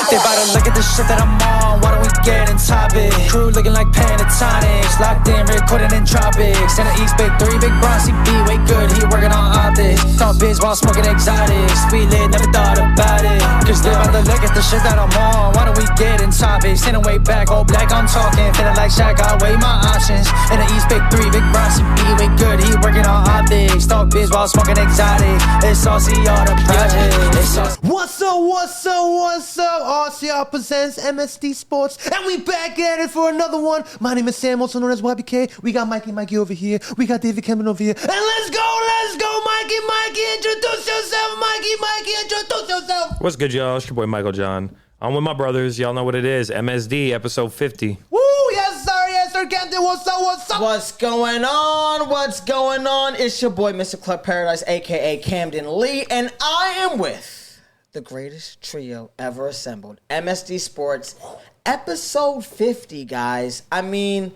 They bout to look at the shit that I'm on, why don't we get in topic? Crew looking like Pentatonics, locked in, recording in tropics. In the East, big 3, big Bron, CB, way good, he working on optics. Thought biz while smoking exotics, we lit, never thought about it. Cause they bout to look at the shit that I'm on, why don't we get in topics? Sitting way back, all black, I'm talking, feeling like Shaq, I weigh my options. In the East, big 3, big Bron, CB, way good, he working on optics. Thought biz while smoking exotic, it's RCR the project. What's up? RCR Presents, MSD Sports, and we back at it for another one. My name is Sam, also known as YBK. We got Mikey over here. We got David Camden over here. And let's go, Mikey, introduce yourself. Mikey, introduce yourself. What's good, y'all? It's your boy, Michael John. I'm with my brothers. Y'all know what it is. MSD, episode 50. Woo, yes, sir, Camden. What's up? What's going on? It's your boy, Mr. Club Paradise, a.k.a. Camden Lee, and I am with the greatest trio ever assembled, MSD Sports, episode 50, guys. I mean,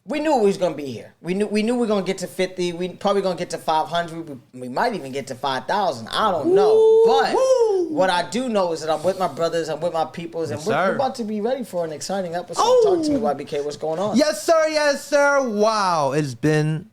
we knew we was going to be here. We knew we were going to get to 50. We probably going to get to 500. We might even get to 5,000. I don't know. But what I do know is that I'm with my brothers, I'm with my peoples, and we're about to be ready for an exciting episode. Talk to me, YBK. What's going on? Yes, sir. Wow, it's been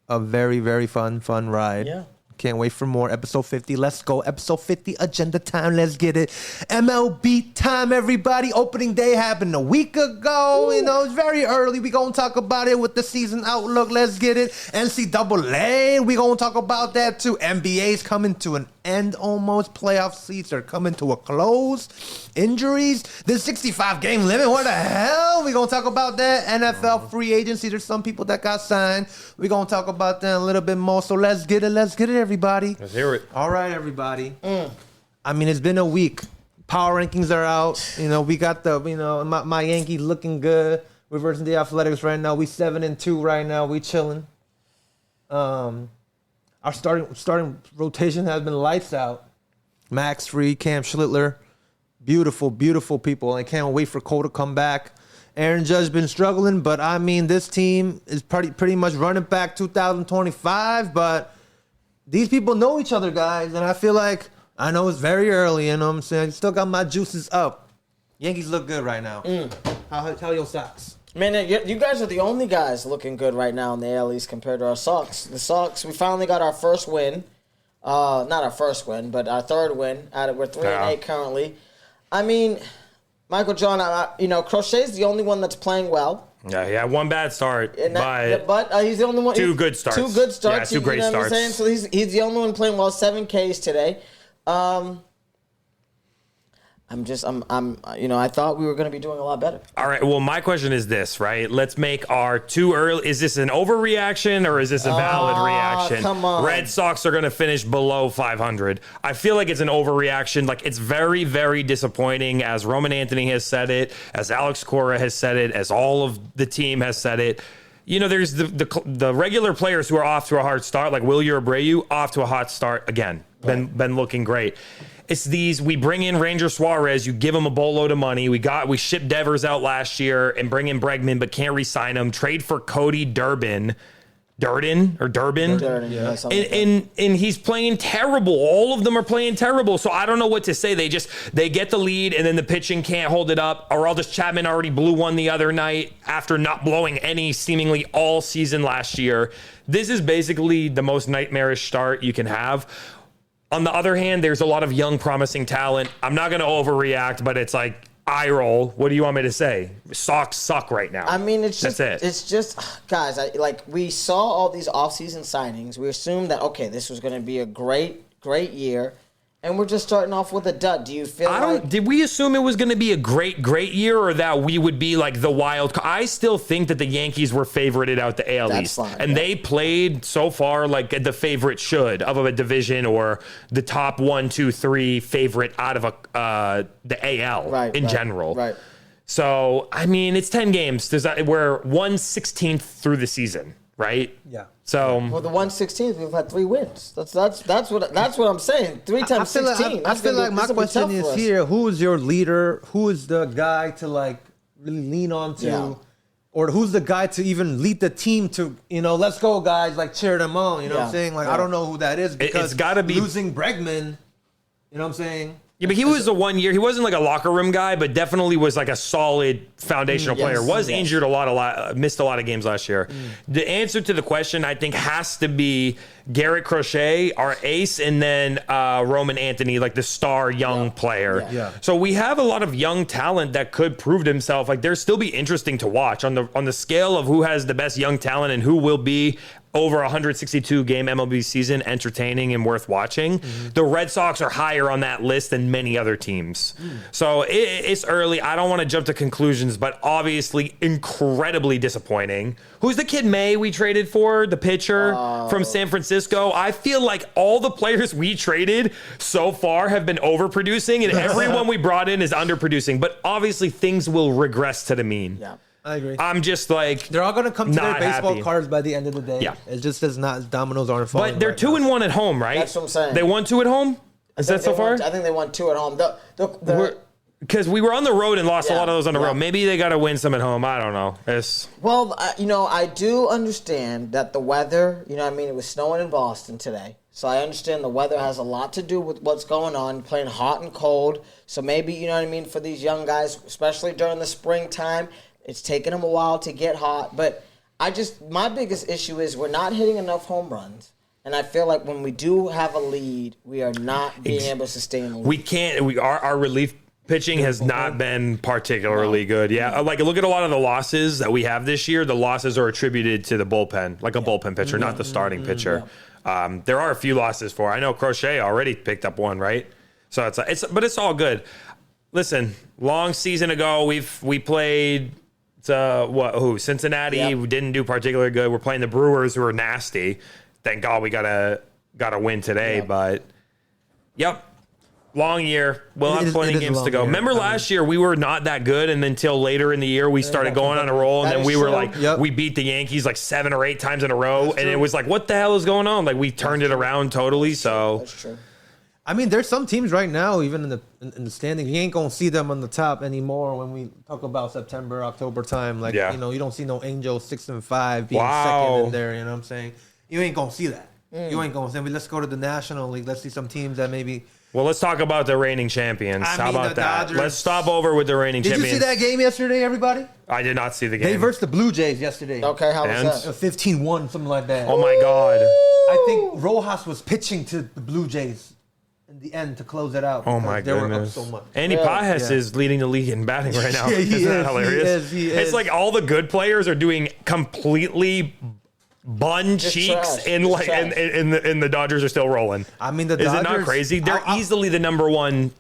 a very, very fun ride. Yeah. Can't wait for more. Episode 50. Let's go. Episode 50. Agenda time. Let's get it. MLB time, everybody. Opening day happened a week ago. Ooh. You know, it's very early. We going to talk about it with the season outlook. Let's get it. NCAA. We going to talk about that too. NBA's coming to an end almost. Playoff seats are coming to a close. Injuries. The 65 game limit. What the hell? We going to talk about that. NFL free agency. There's some people that got signed. We going to talk about that a little bit more. So let's get it, everybody. Let's hear it. All right, everybody. I mean, it's been a week. Power rankings are out. You know, we got my Yankees looking good. We're versus the Athletics right now. We 7-2 right now. We chilling. Our starting rotation has been lights out. Max Fried, Cam Schlittler, beautiful people. I can't wait for Cole to come back. Aaron Judge been struggling, but I mean, this team is pretty much running back 2025. But these people know each other, guys, and I feel like I know it's very early. You know what I'm saying? Still got my juices up. Yankees look good right now. How your socks? Man, you guys are the only guys looking good right now in the AL East compared to our Sox. The Sox, we finally got our first win. Not our first win, but our third win. We're 3-8 currently. I mean, Michael John, Crochet's the only one that's playing well. Yeah, he had one bad start, but he's the only one. Two good starts. Two good starts. Yeah, two great starts. What I'm saying? So he's the only one playing well. 7 Ks today. I thought we were going to be doing a lot better. All right. Well, my question is this, right? Let's make our too early. Is this an overreaction or is this a valid reaction? Come on. Red Sox are going to finish below 500. I feel like it's an overreaction. Like, it's very, very disappointing, as Roman Anthony has said it, as Alex Cora has said it, as all of the team has said it. You know, there's the regular players who are off to a hard start, like Wilyer Abreu, off to a hot start again. Been looking great. It's these, we bring in Ranger Suarez, you give him a boatload of money. We shipped Devers out last year and bring in Bregman, but can't re-sign him. Trade for Cody Durbin. Durden, yeah. And he's playing terrible. All of them are playing terrible. So I don't know what to say. They get the lead and then the pitching can't hold it up. Aroldis Chapman already blew one the other night after not blowing any seemingly all season last year. This is basically the most nightmarish start you can have. On the other hand, there's a lot of young, promising talent. I'm not going to overreact, but it's like eye roll. What do you want me to say? Sox suck right now. I mean, it's just, guys, we saw all these offseason signings. We assumed that, okay, this was going to be a great year. And we're just starting off with a dud. Do you feel did we assume it was going to be a great year, or that we would be like the wild card? I still think that the Yankees were favorited out the AL East. And they played so far like the favorite should of a division, or the top 1, 2, 3 favorite out of the AL in general. Right. So, I mean, it's 10 games. We're 1/16 through the season, right? Yeah. So the 1/16, we've had 3 wins. That's what I'm saying. 3 times 16. I feel like my question is here: who is your leader? Who is the guy to like really lean on to? Yeah. Or who's the guy to even lead the team to, let's go, guys, like cheer them on. You know what I'm saying? Like, I don't know who that is, because it's gotta be losing Bregman. You know what I'm saying? Yeah, but he was a 1 year. He wasn't like a locker room guy, but definitely was like a solid foundational player. Was injured a lot, missed a lot of games last year. The answer to the question, I think, has to be Garrett Crochet, our ace, and then Roman Anthony, like the star young player. Yeah. So we have a lot of young talent that could prove himself. Like, there'll still be interesting to watch on the scale of who has the best young talent and who will be over 162 game MLB season, entertaining and worth watching. The Red Sox are higher on that list than many other teams. So it's early. I don't want to jump to conclusions, but obviously incredibly disappointing. Who's the kid May we traded for? The pitcher from San Francisco. I feel like all the players we traded so far have been overproducing and everyone we brought in is underproducing. But obviously things will regress to the mean. Yeah. I agree. I'm just like, they're all going to come to their baseball happy. cards by the end of the day. Yeah. It just does not, dominoes aren't falling. but they're right 2-1 at home, right? That's what I'm saying. They won 2 at home? Is that so far? I think they won 2 at home. Because we were on the road and lost a Yeah, lot of those on the yeah. road. Maybe they got to win some at home. I don't know. Well, I do understand that the weather, it was snowing in Boston today. So I understand the weather has a lot to do with what's going on, playing hot and cold. So maybe, for these young guys, especially during the springtime, it's taken them a while to get hot. But my biggest issue is we're not hitting enough home runs. And I feel like when we do have a lead, we are not being able to sustain the lead. We can't. Our relief pitching has not been particularly good. Yeah, like look at a lot of the losses that we have this year. The losses are attributed to the bullpen, like a bullpen pitcher, not the starting pitcher. There are a few losses for. I know Crochet already picked up one, right? So but it's all good. Listen, long season ago, we played. Cincinnati. Yep. We didn't do particularly good. We're playing the Brewers, who are nasty. Thank God we got a win today. Yep. But long year. We'll have plenty of games to go. Year. Remember last year we were not that good, and then until later in the year we started going on a roll, and then we were like, we beat the Yankees like 7 or 8 times in a row, and it was like, what the hell is going on? Like we turned it around totally. So That's true. I mean, there's some teams right now, even in the standing, you ain't gonna see them on the top anymore when we talk about September, October time. Like, you don't see no Angels 6-5 being second in there. You know what I'm saying? You ain't gonna see that. You ain't gonna say, let's go to the National League. Let's see some teams that maybe. Well, let's talk about the reigning champions. How about that? Dodgers. Let's stop over with the reigning champions. Did you see that game yesterday, everybody? I did not see the game. They versed the Blue Jays yesterday. Okay, how was that? 15-1, something like that. Oh my God. I think Rojas was pitching to the Blue Jays in the end to close it out. Oh my they were up goodness. so much. Andy Pajes is leading the league in batting right now. Yeah, Isn't that hilarious? He It's is. like all the good players are doing completely bun cheeks trash. and the Dodgers are still rolling. I mean, the Is Dodgers, it not crazy? They're easily the number one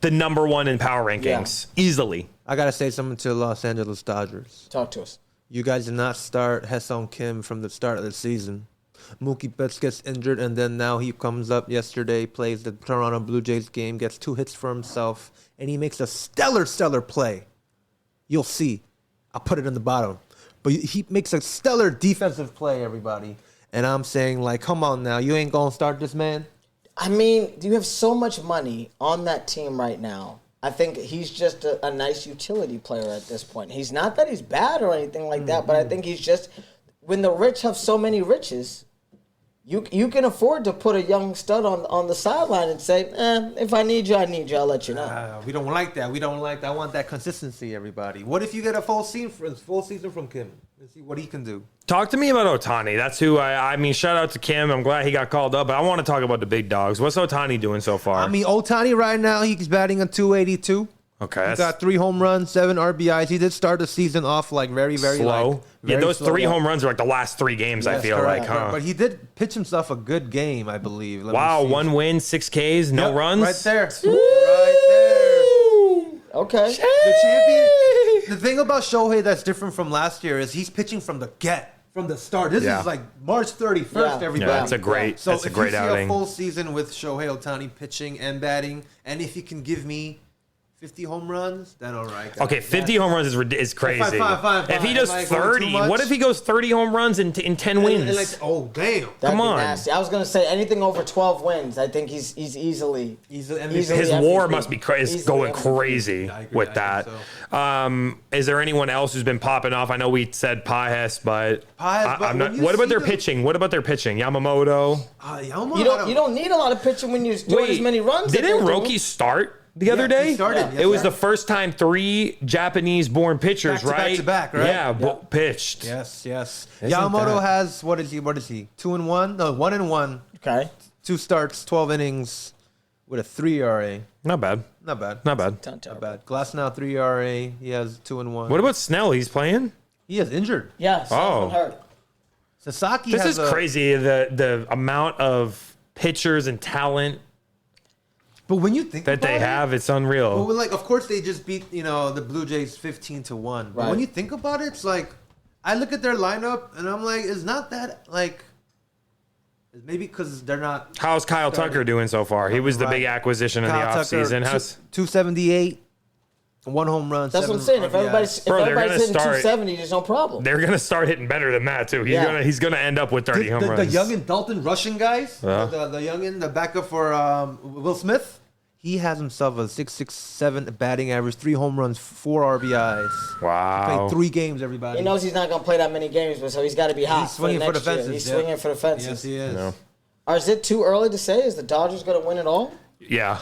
in power rankings. Easily. I gotta say something to the Los Angeles Dodgers. Talk to us. You guys did not start Ha-Seong Kim from the start of the season. Mookie Betts gets injured, and then now he comes up yesterday, plays the Toronto Blue Jays game, gets 2 hits for himself, and he makes a stellar play. You'll see. I'll put it in the bottom. But he makes a stellar defensive play, everybody. And I'm saying, like, come on now. You ain't going to start this man? I mean, you have so much money on that team right now. I think he's just a nice utility player at this point. He's not that he's bad or anything like that, but I think he's just, when the rich have so many riches, you can afford to put a young stud on the sideline and say, if I need you, I'll let you know. We don't like that. I want that consistency, everybody. What if you get a full season from Kim? Let's see what he can do. Talk to me about Ohtani. That's who I mean, shout out to Kim. I'm glad he got called up, but I want to talk about the big dogs. What's Ohtani doing so far? I mean, Ohtani right now, he's batting a 282. Okay. He got 3 home runs, 7 RBIs. He did start the season off like very slow. Those slow. 3 home runs are like the last 3 games, I feel correct. like, huh? But he did pitch himself a good game, I believe. Let me Wow, see. 1 win, 6 Ks, no runs. Right there. Right there. Okay. The champion. The thing about Shohei that's different from last year is he's pitching from the start. This is like March 31st, everybody. Yeah, that's a great outing. So if you see a full season with Shohei Ohtani pitching and batting, and if you can give me 50 home runs, then all right. Guys. Okay, 50 home runs is crazy. Fine. If he does Am I going 30, too much? what if he goes 30 home runs in 10 wins? Oh, damn. That'd Come be on. nasty. I was gonna say anything over 12 wins. I think he's easily His MVP. WAR must be Easily going MVP. crazy with that. Is there anyone else who's been popping off? I know we said Pajes, but I'm not. What about their pitching? Yamamoto. You don't need a lot of pitching when you score as many runs. Didn't Roki start the other day? He started. It was the first time 3 Japanese-born pitchers, right? Back to back, right? Yeah, pitched. Yes. Isn't Yamamoto that- has, what is he? 2-1? No, 1-1. Okay. 2 starts, 12 innings with a 3 ERA. Not bad. Not bad. Not bad. Not bad. Glasnow 3 ERA. He has 2-1. What about Snell? He's playing? He is injured. Yes. Oh. Hurt. Sasaki This has is crazy, the amount of pitchers and talent But when you think that about they it, have, it's unreal. well, like, of course they just beat, the Blue Jays 15-1. But Right. when you think about it, it's like, I look at their lineup and I'm like, it's not that, like, maybe because they're not. How's Kyle Tucker doing so far? He was the big acquisition in the Kyle Tucker, offseason. How's 278, 1 home run. That's what I'm 7 saying. If RBIs. everybody's Bro, they're hitting gonna start- 270, there's no problem. they're gonna start hitting better than that too. He's gonna end up with 30 home the runs. youngin' Dalton Russian guys, Yeah. the youngin', the backup for Will Smith, he has himself a 6.67 batting average, 3 home runs, 4 RBIs. Wow. Played 3 games, everybody. He knows he's not going to play that many games, but so he's got to be hot. He's swinging for the next year. fences. He's yeah. swinging for the fences. Yes, he is. No. Or is it too early to say? Is the Dodgers going to win it all? Yeah.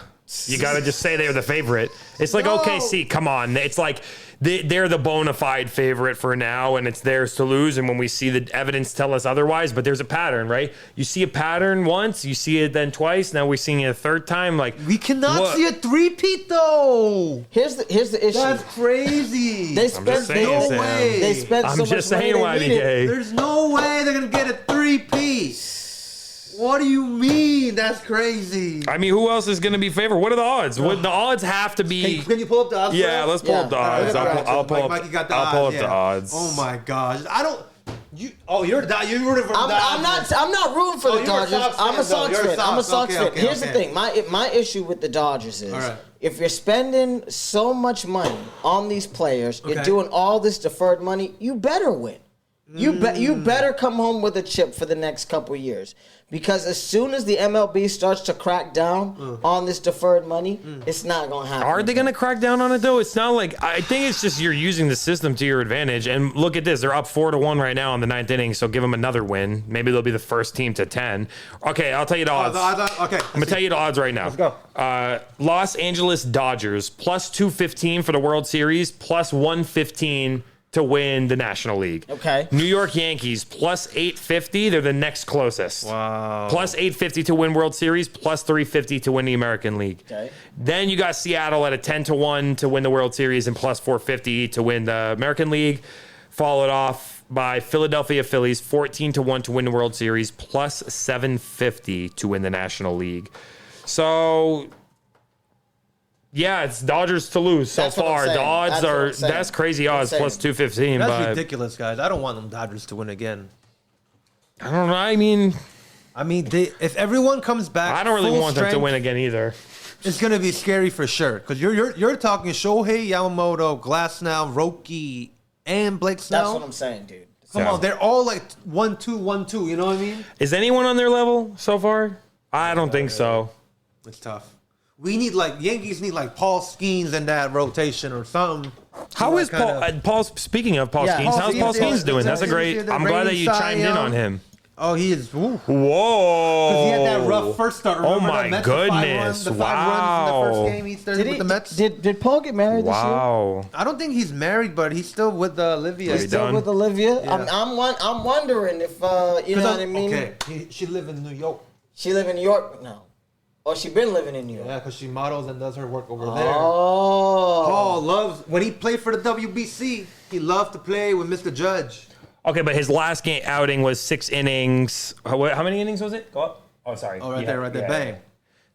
You got to just say they're the favorite. It's like No. OKC. Come on. It's like they're the bona fide favorite for now, and it's theirs to lose. And when we see the evidence tell us otherwise, but there's a pattern, right? You see a pattern once, you see it then twice. Now we're seeing it a third time. Like We cannot what? see a three-peat, though. Here's the issue. That's crazy. They I'm spent just saying, no Sam. way. They spent I'm so just much saying, money. They need it. YBK. There's no way they're going to get a three-peat. What do you mean? That's crazy. I mean, who else is going to be favored? What are the odds? The odds have to be. Can you pull up the odds? Yeah, let's pull up the Yeah. odds. I'll pull up. Mikey got the I'll pull up odds, the odds. Oh my gosh. I don't. You're rooting for the I'm not rooting for Oh, the you're a Dodgers. Sox I'm a fan, though. Sox You're a fan. I'm a Sox. Sox Okay, fan. Here's the okay. thing. My issue with the Dodgers is All right. if you're spending so much money on these players, you're Okay. doing all this deferred money, you better win. You better come home with a chip for the next couple years. Because as soon as the MLB starts to crack down on this deferred money, it's not going to happen. Are they going to crack down on it though? It's not like I think it's just you're using the system to your advantage. And look at this; they're up 4-1 right now in the 9th inning. So give them another win. Maybe they'll be the first team to 10. Okay, I'll tell you the odds. Okay. I'm gonna tell you the odds right now. Let's go. Los Angeles Dodgers plus 215 for the World Series, plus 115 to win the National League. Okay. New York Yankees plus 850. They're the next closest. Wow. Plus 850 to win World Series, plus 350 to win the American League. Okay. Then you got Seattle at a 10-1 to win the World Series and plus 450 to win the American League. Followed off by Philadelphia Phillies 14-1 to win the World Series, plus 750 to win the National League. So yeah, it's Dodgers to lose so That's what I'm far. The saying. odds That's what I'm are saying. that's crazy I'm odds saying. plus 215. That's But ridiculous, guys. I don't want them Dodgers to win again. I don't know. I mean, If everyone comes back, I don't really full want them to strength, win again either. It's gonna be scary for sure. Because you're talking Shohei, Yamamoto, Glasnow, Roki, and Blake Snell. That's what I'm saying, dude. Come Yeah. on, they're all like 1-2, 1-2. You know what I mean? Is anyone on their level so far? I don't think so. It's tough. We need Yankees need Paul Skeens in that rotation or something. How is Paul? Paul. Speaking of Paul Yeah, Skeens, Paul how's Paul Skeens, Skeens doing? That's a yeah. great. The I'm glad that you reigning chimed Cy in Young. on him. Oh, he is. Woo. Whoa! He had that rough first start. Oh Remember my the Mets, the 5 goodness! runs in the Wow! first game he started with the Mets. Did Paul get married this year? Wow! I don't think he's married, but he's still with Olivia. He's He's still done. with Olivia. Yeah. I'm wondering if you know what I mean. Okay, she live in New York. She live in New York now. Or she been living in New York. Yeah, because she models and does her work over there. Oh. Paul loves when he played for the WBC. He loved to play with Mr. Judge. Okay, but his last game outing was 6 innings. How many innings was it? Go up. Oh, sorry. Oh, right there, bang.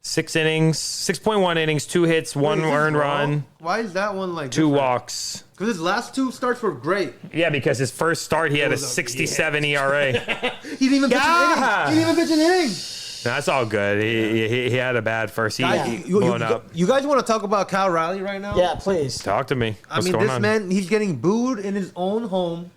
6 innings, 6.1 innings, 2 hits, 1 Wait, is this earned wrong? run, Why is that one 2 different? walks. Because his last 2 starts were great. Yeah, because his first start he had a was a- 67 ERA. He didn't even pitch an inning. Yeah. He didn't even pitch an inning. That's all good. He had a bad first. He Guys, blown up. you guys want to talk about Kyle Riley right now? Yeah, please. Talk to me. What's going this on? man, he's getting booed in his own home,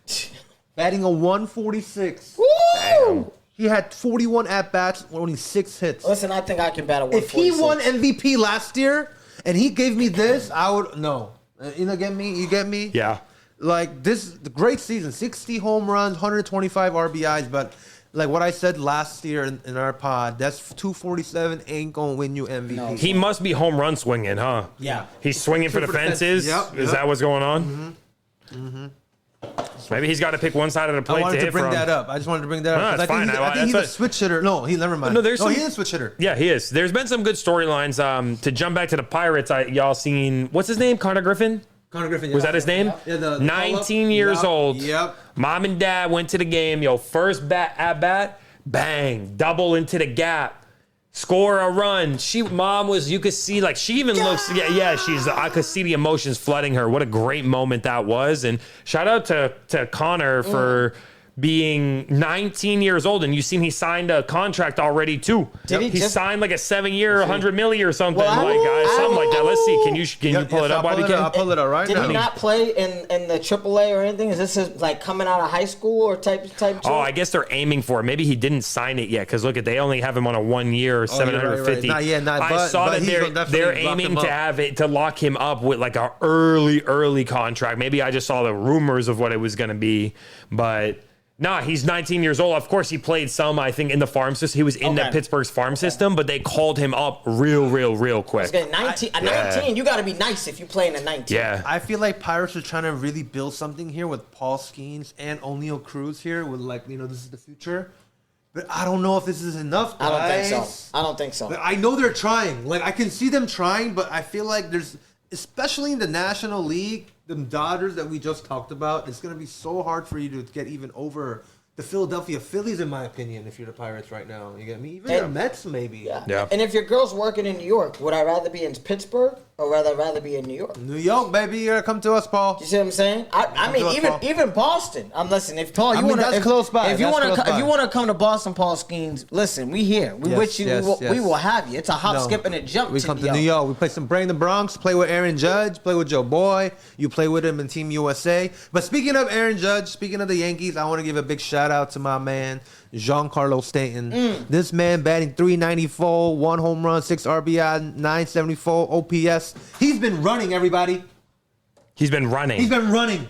batting a 146. Damn. He had 41 at-bats, only 6 hits. Listen, I think I can bat a If he 146. won MVP last year and he gave me this, I would no. You know, get me? You get me? Yeah. Like this, the great season, 60 home runs, 125 RBIs, but like what I said last year in our pod, that's 247 ain't gonna win you MVP. No. He must be home run swinging, huh? Yeah. He's swinging for the fences. Yep, Is that what's going on? Mm-hmm. Maybe he's got to pick one side of the plate I wanted to to hit bring from. that up. I just wanted to bring that up. No, 'cause that's I think, fine. I think he's a switch hitter. No, never mind. No, he there's is a switch hitter. Yeah, he is. There's been some good storylines. To jump back to the Pirates, y'all seen what's his name? Connor Griffin. Connor Griffin. Was that his name? Yeah, the 19 years old. Yep. Mom and dad went to the game. First at bat, bang, double into the gap, score a run. Mom was, you could see, like, she even looks, I could see the emotions flooding her. What a great moment that was. And shout out to Connor for being 19 years old, and you seen he signed a contract already too. Did he signed like a 7-year, 100 million or something something like that. Let's see. Can you pull it up? I'll pull it up right now. Did he not play in the AAA or anything? Is this like coming out of high school or type? Oh, I guess they're aiming for it. Maybe he didn't sign it yet because look they only have him on a 1 year, 750. I saw that they're aiming to have it to lock him up with like a early contract. Maybe I just saw the rumors of what it was going to be, but. Nah, he's 19 years old. Of course, he played some, I think, in the farm system. He was in that Pittsburgh's farm system, but they called him up real quick. 19, you got to be nice if you play in a 19. Yeah. I feel like Pirates are trying to really build something here with Paul Skeens and O'Neal Cruz here with, like, this is the future. But I don't know if this is enough, guys. I don't think so. But I know they're trying. Like, I can see them trying, but I feel like there's, especially in the National League, the Dodgers that we just talked about, it's going to be so hard for you to get even over the Philadelphia Phillies, in my opinion, if you're the Pirates right now. You get me? Even the Mets, maybe. Yeah. And if your girl's working in New York, would I rather be in Pittsburgh or rather be in New York? New York, baby. You got to come to us, Paul. You see what I'm saying? I mean, even Boston. I'm listening. If Paul, that's close by. If you want to come to Boston, Paul Skeens, listen, we here. We with you. We will have you. It's a hop, skip, and a jump. We come to New York. We play some Bring the Bronx. Play with Aaron Judge. Play with Joe Boy. You play with him in Team USA. But speaking of Aaron Judge, speaking of the Yankees, I want to give a big shout out to my man Giancarlo Stanton. This man batting .394, 1 home run, 6 RBI, 974 OPS. He's been running, everybody. He's been running.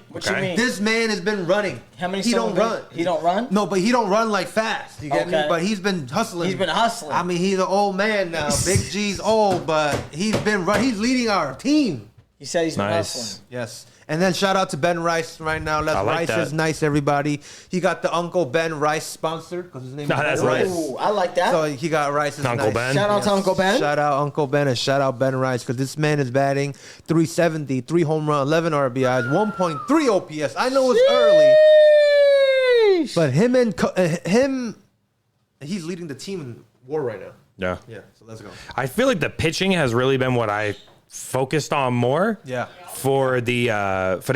What you mean? This man has been running. How many? He don't run. He don't run? No, but he don't run like fast. You get me? But he's been hustling. I mean, he's an old man now. Big G's old, but he's been running. He's leading our team. He said he's been hustling. Yes. And then shout out to Ben Rice right now. Rice is nice, everybody. He got the Uncle Ben Rice sponsor because his name is Ben Rice. Ooh, I like that. So he got Rice. Uncle Ben. Shout out to Uncle Ben. Shout out Uncle Ben and shout out Ben Rice because this man is batting .370, 3 home run, 11 RBIs, 1.3 OPS. I know it's early, but he's leading the team in WAR right now. Yeah. So let's go. I feel like the pitching has really been what I focused on more. Yeah. For the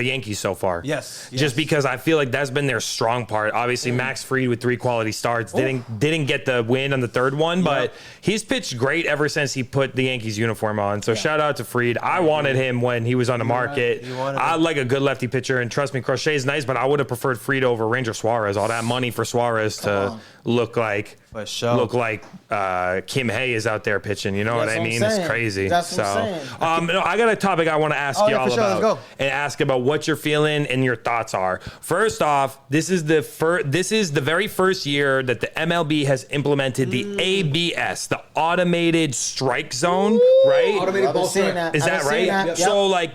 Yankees so far. Yes. Just because I feel like that's been their strong part. Obviously, Max Fried with 3 quality starts didn't get the win on the third one, but he's pitched great ever since he put the Yankees uniform on. So shout out to Fried. I wanted him when he was on the market. I like a good lefty pitcher, and trust me, Crochet's nice, but I would have preferred Fried over Ranger Suarez. All that money for Suarez to look like Kim Hay is out there pitching. You know what I mean? It's crazy. That's what I'm saying. I got a topic I want to ask y'all sure. Let's go. and ask about what you're feeling and your thoughts are. First off, this is the very first year that the MLB has implemented the ABS, the automated strike zone, right? Automated ball strike. Is that right? Yep. So like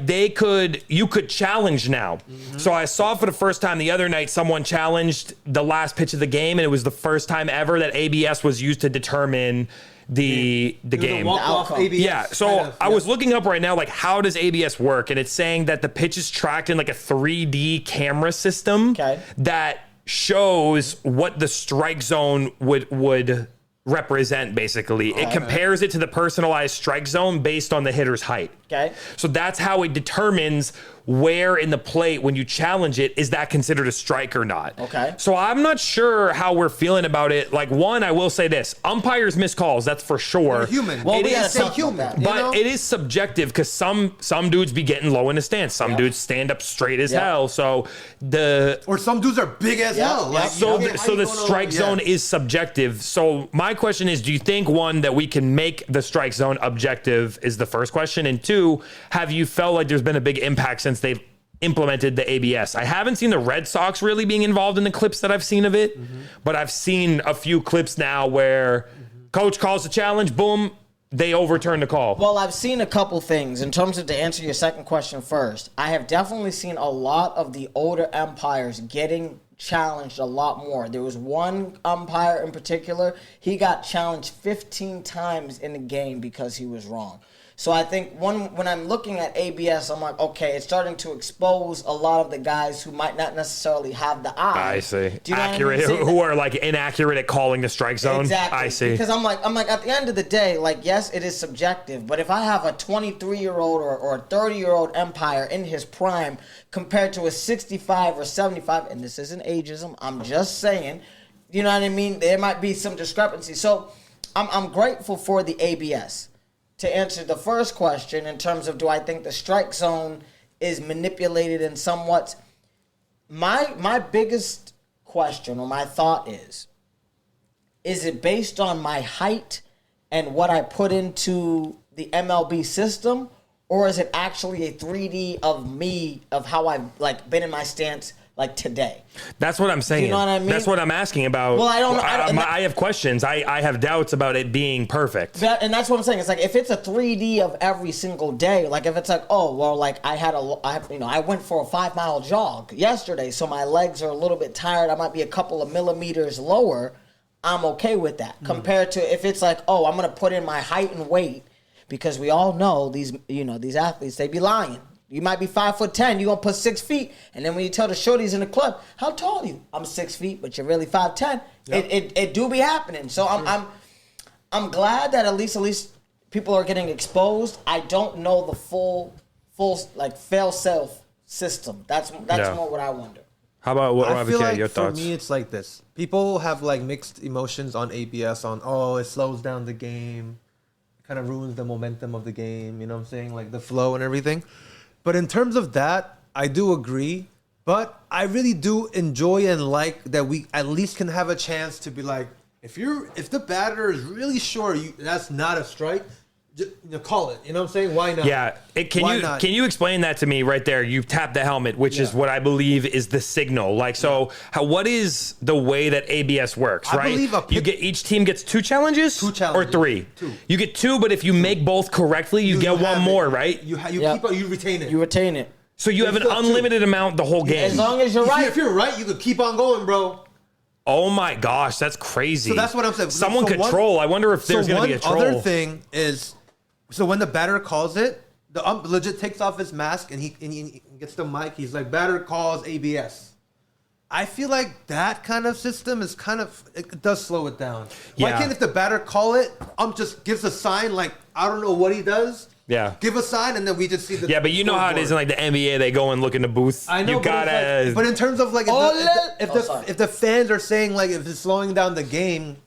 you could challenge now. So I saw for the first time the other night someone challenged the last pitch of the game, and it was the first time ever that ABS was used to determine the game. Yeah, so I was looking up right now, like, how does ABS work? And it's saying that the pitch is tracked in like a 3D camera system that shows what the strike zone would represent, basically. It compares it to the personalized strike zone based on the hitter's height. Okay. So that's how it determines where in the plate, when you challenge it, is that considered a strike or not? Okay. So I'm not sure how we're feeling about it. Like, one, I will say this. Umpires miss calls, that's for sure. They're human. Well, it we gotta is talk about that. But it is subjective because some dudes be getting low in the stance. Some dudes stand up straight as hell. So or some dudes are big as hell. Like, so the strike zone is subjective. So my question is, do you think, one, that we can make the strike zone objective is the first question? And two, have you felt like there's been a big impact since they've implemented the ABS. I haven't seen the Red Sox really being involved in the clips that I've seen of it, but I've seen a few clips now where coach calls the challenge, boom, they overturn the call. Well, I've seen a couple things. In terms of, to answer your second question first, I have definitely seen a lot of the older umpires getting challenged a lot more. There was one umpire in particular, he got challenged 15 times in the game because he was wrong. So I think when I'm looking at ABS, I'm like, okay, it's starting to expose a lot of the guys who might not necessarily have the eye. I see. Do you know accurate, what I mean? who are like inaccurate at calling the strike zone. Exactly. I see. Because I'm like, at the end of the day, like, yes, it is subjective, but if I have a 23-year-old or a 30-year-old umpire in his prime compared to a 65 or 75, and this isn't ageism, I'm just saying, you know what I mean? There might be some discrepancy. So I'm grateful for the ABS. To answer the first question in terms of do I think the strike zone is manipulated in somewhat, my biggest question or my thought is it based on my height and what I put into the MLB system, or is it actually a 3D of me, of how I've like been in my stance like today? That's what I'm saying. You know what I mean? That's what I'm asking about. Well, I don't know. I have questions. I have doubts about it being perfect. And that's what I'm saying. It's like if it's a 3D of every single day, like if it's like, oh, well, like I went for a 5-mile jog yesterday, so my legs are a little bit tired. I might be a couple of millimeters lower. I'm okay with that. Compared to if it's like, oh, I'm going to put in my height and weight, because we all know these athletes, they be lying. You might be 5'10", you're going to put 6 feet. And then when you tell the shorties in the club, how tall are you? I'm 6 feet, but you're really 5'10". Yep. It do be happening. So I'm glad that at least people are getting exposed. I don't know the full like fail-safe system. That's more what I wonder. How about I feel like your thoughts? For me, it's like this. People have like mixed emotions on ABS on, oh, it slows down the game. It kind of ruins the momentum of the game. You know what I'm saying? Like the flow and everything. But in terms of that, I do agree. But I really do enjoy and like that we at least can have a chance to be like, if the batter is really sure that's not a strike, call it. You know what I'm saying? Why not? Yeah. Can you explain that to me right there? You tap the helmet, which is what I believe is the signal. Like, so what is the way that ABS works, right? Each team gets 2 challenges? 2 challenges. Or 3? 2. You get 2, but if you make both correctly, you get one more, right? You retain it. You retain it. So you have an unlimited amount the whole game. As long as you're right. If you're right, you could keep on going, bro. Oh my gosh, that's crazy. So that's what I'm saying. Someone control. I wonder if there's going to be a troll. Other thing is, so when the batter calls it, the ump legit takes off his mask and he gets the mic. He's like, batter calls ABS. I feel like that kind of system is it does slow it down. Yeah. Why can't if the batter call it, ump just gives a sign like, I don't know what he does. Yeah. Give a sign and then we just see the. Yeah, but you know how it is in like the NBA. They go and look in the booth. I know. But in terms of like, if the fans are saying like if it's slowing down the game,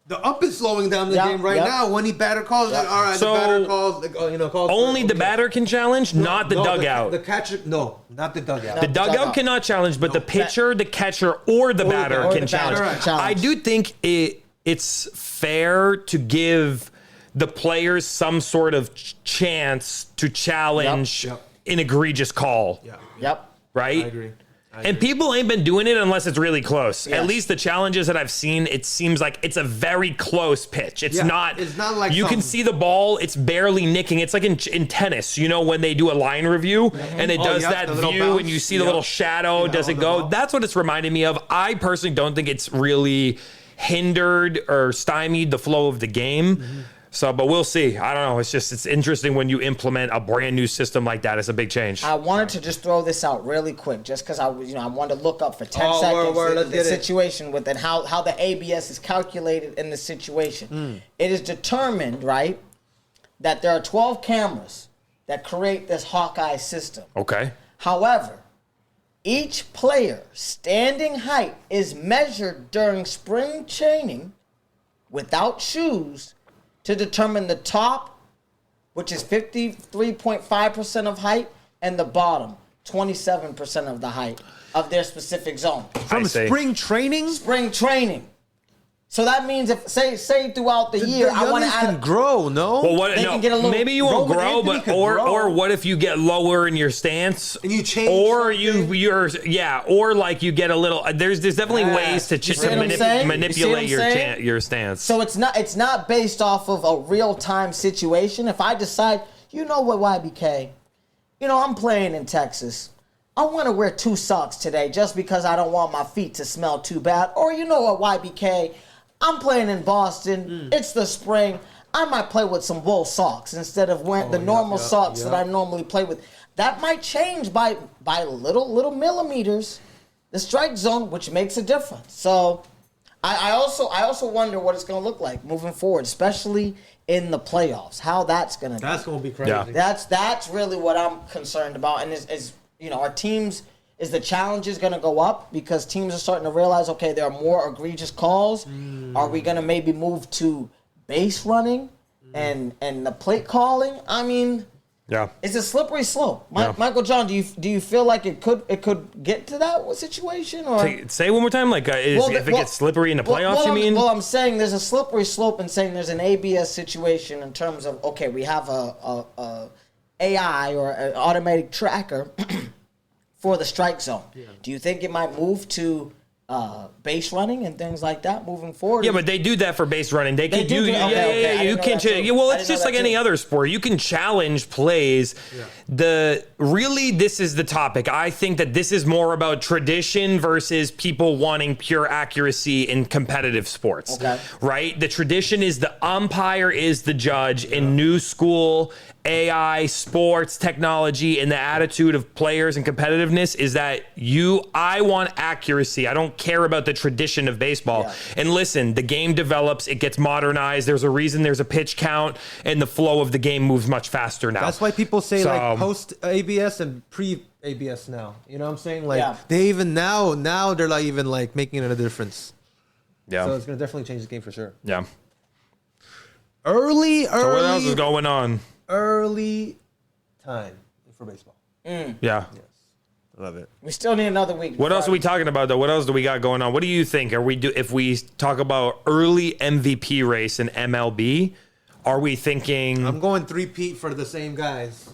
the ump is slowing down the game right now. When he batter calls, like, all right, so the batter calls, calls only the batter can challenge, not the dugout. The catcher, no, not the dugout. The dugout cannot challenge, but the pitcher, the catcher, or the batter can challenge. I do think it's fair to give the players some sort of chance to challenge an egregious call. Yep. Right? I agree. And people ain't been doing it unless it's really close. Yes. At least the challenges that I've seen, it seems like it's a very close pitch. It's not like you can see the ball, it's barely nicking. It's like in tennis, when they do a line review and it does that view bounce. And you see the little shadow, does it go? That's what it's reminding me of. I personally don't think it's really hindered or stymied the flow of the game. Mm-hmm. So, but we'll see. I don't know. It's interesting when you implement a brand new system like that. It's a big change. I wanted to just throw this out really quick, just because I wanted to look up for 10 seconds the situation with it, how the ABS is calculated in the situation. It is determined, right, that there are 12 cameras that create this Hawkeye system. Okay. However, each player standing height is measured during spring training without shoes to determine the top, which is 53.5% of height, and the bottom, 27% of the height of their specific zone. From spring training? Spring training. So that means if say throughout the year I want to add can grow, no? Well, what? They No, can get a little- maybe you won't Roman grow, Anthony but could or grow. what if you get lower in your stance And you change or something? or like you get a little. There's definitely ways to, You see what I'm saying? manipulate You see what I'm saying? your stance. So it's not based off of a real time situation. If I decide, you know what, YBK, I'm playing in Texas. I want to wear 2 socks today just because I don't want my feet to smell too bad. Or you know what, YBK, I'm playing in Boston. It's the spring. I might play with some wool socks instead of wearing the normal socks that I normally play with. That might change by little millimeters the strike zone, which makes a difference. So I also wonder what it's going to look like moving forward, especially in the playoffs. How that's going to. That's going to be crazy. Yeah. That's really what I'm concerned about, and is our teams. Is the challenge going to go up because teams are starting to realize, okay, there are more egregious calls. Are we going to maybe move to base running and the plate calling? I mean, yeah, it's a slippery slope. Yeah. Michael John, do you feel like it could get to that situation? Or say one more time, like if it gets slippery in the playoffs, you mean? Well, I'm saying there's a slippery slope and saying there's an ABS situation in terms of, okay, we have a AI or an automatic tracker for the strike zone. Yeah. Do you think it might move to base running and things like that moving forward? Yeah, but they do that for base running. They can do. Okay. You can. Well, it's just like any other sport. You can challenge plays. Yeah. This is the topic. I think that this is more about tradition versus people wanting pure accuracy in competitive sports. Okay. Right. The tradition is the umpire is the judge in new school AI, sports, technology, and the attitude of players and competitiveness is that I want accuracy. I don't care about the tradition of baseball. Yeah. And listen, the game develops, it gets modernized. There's a reason there's a pitch count, and the flow of the game moves much faster now. That's why people say like post ABS and pre ABS now. You know what I'm saying? Like they even now they're like even like making it a difference. Yeah. So it's gonna definitely change the game for sure. Yeah. Early. So what else is going on? Early time for baseball. Yeah. Yes. Love it. We still need another week. What else are we talking about, though? What else do we got going on? What do you think? If we talk about early MVP race in MLB, are we thinking... I'm going 3-peat for the same guys.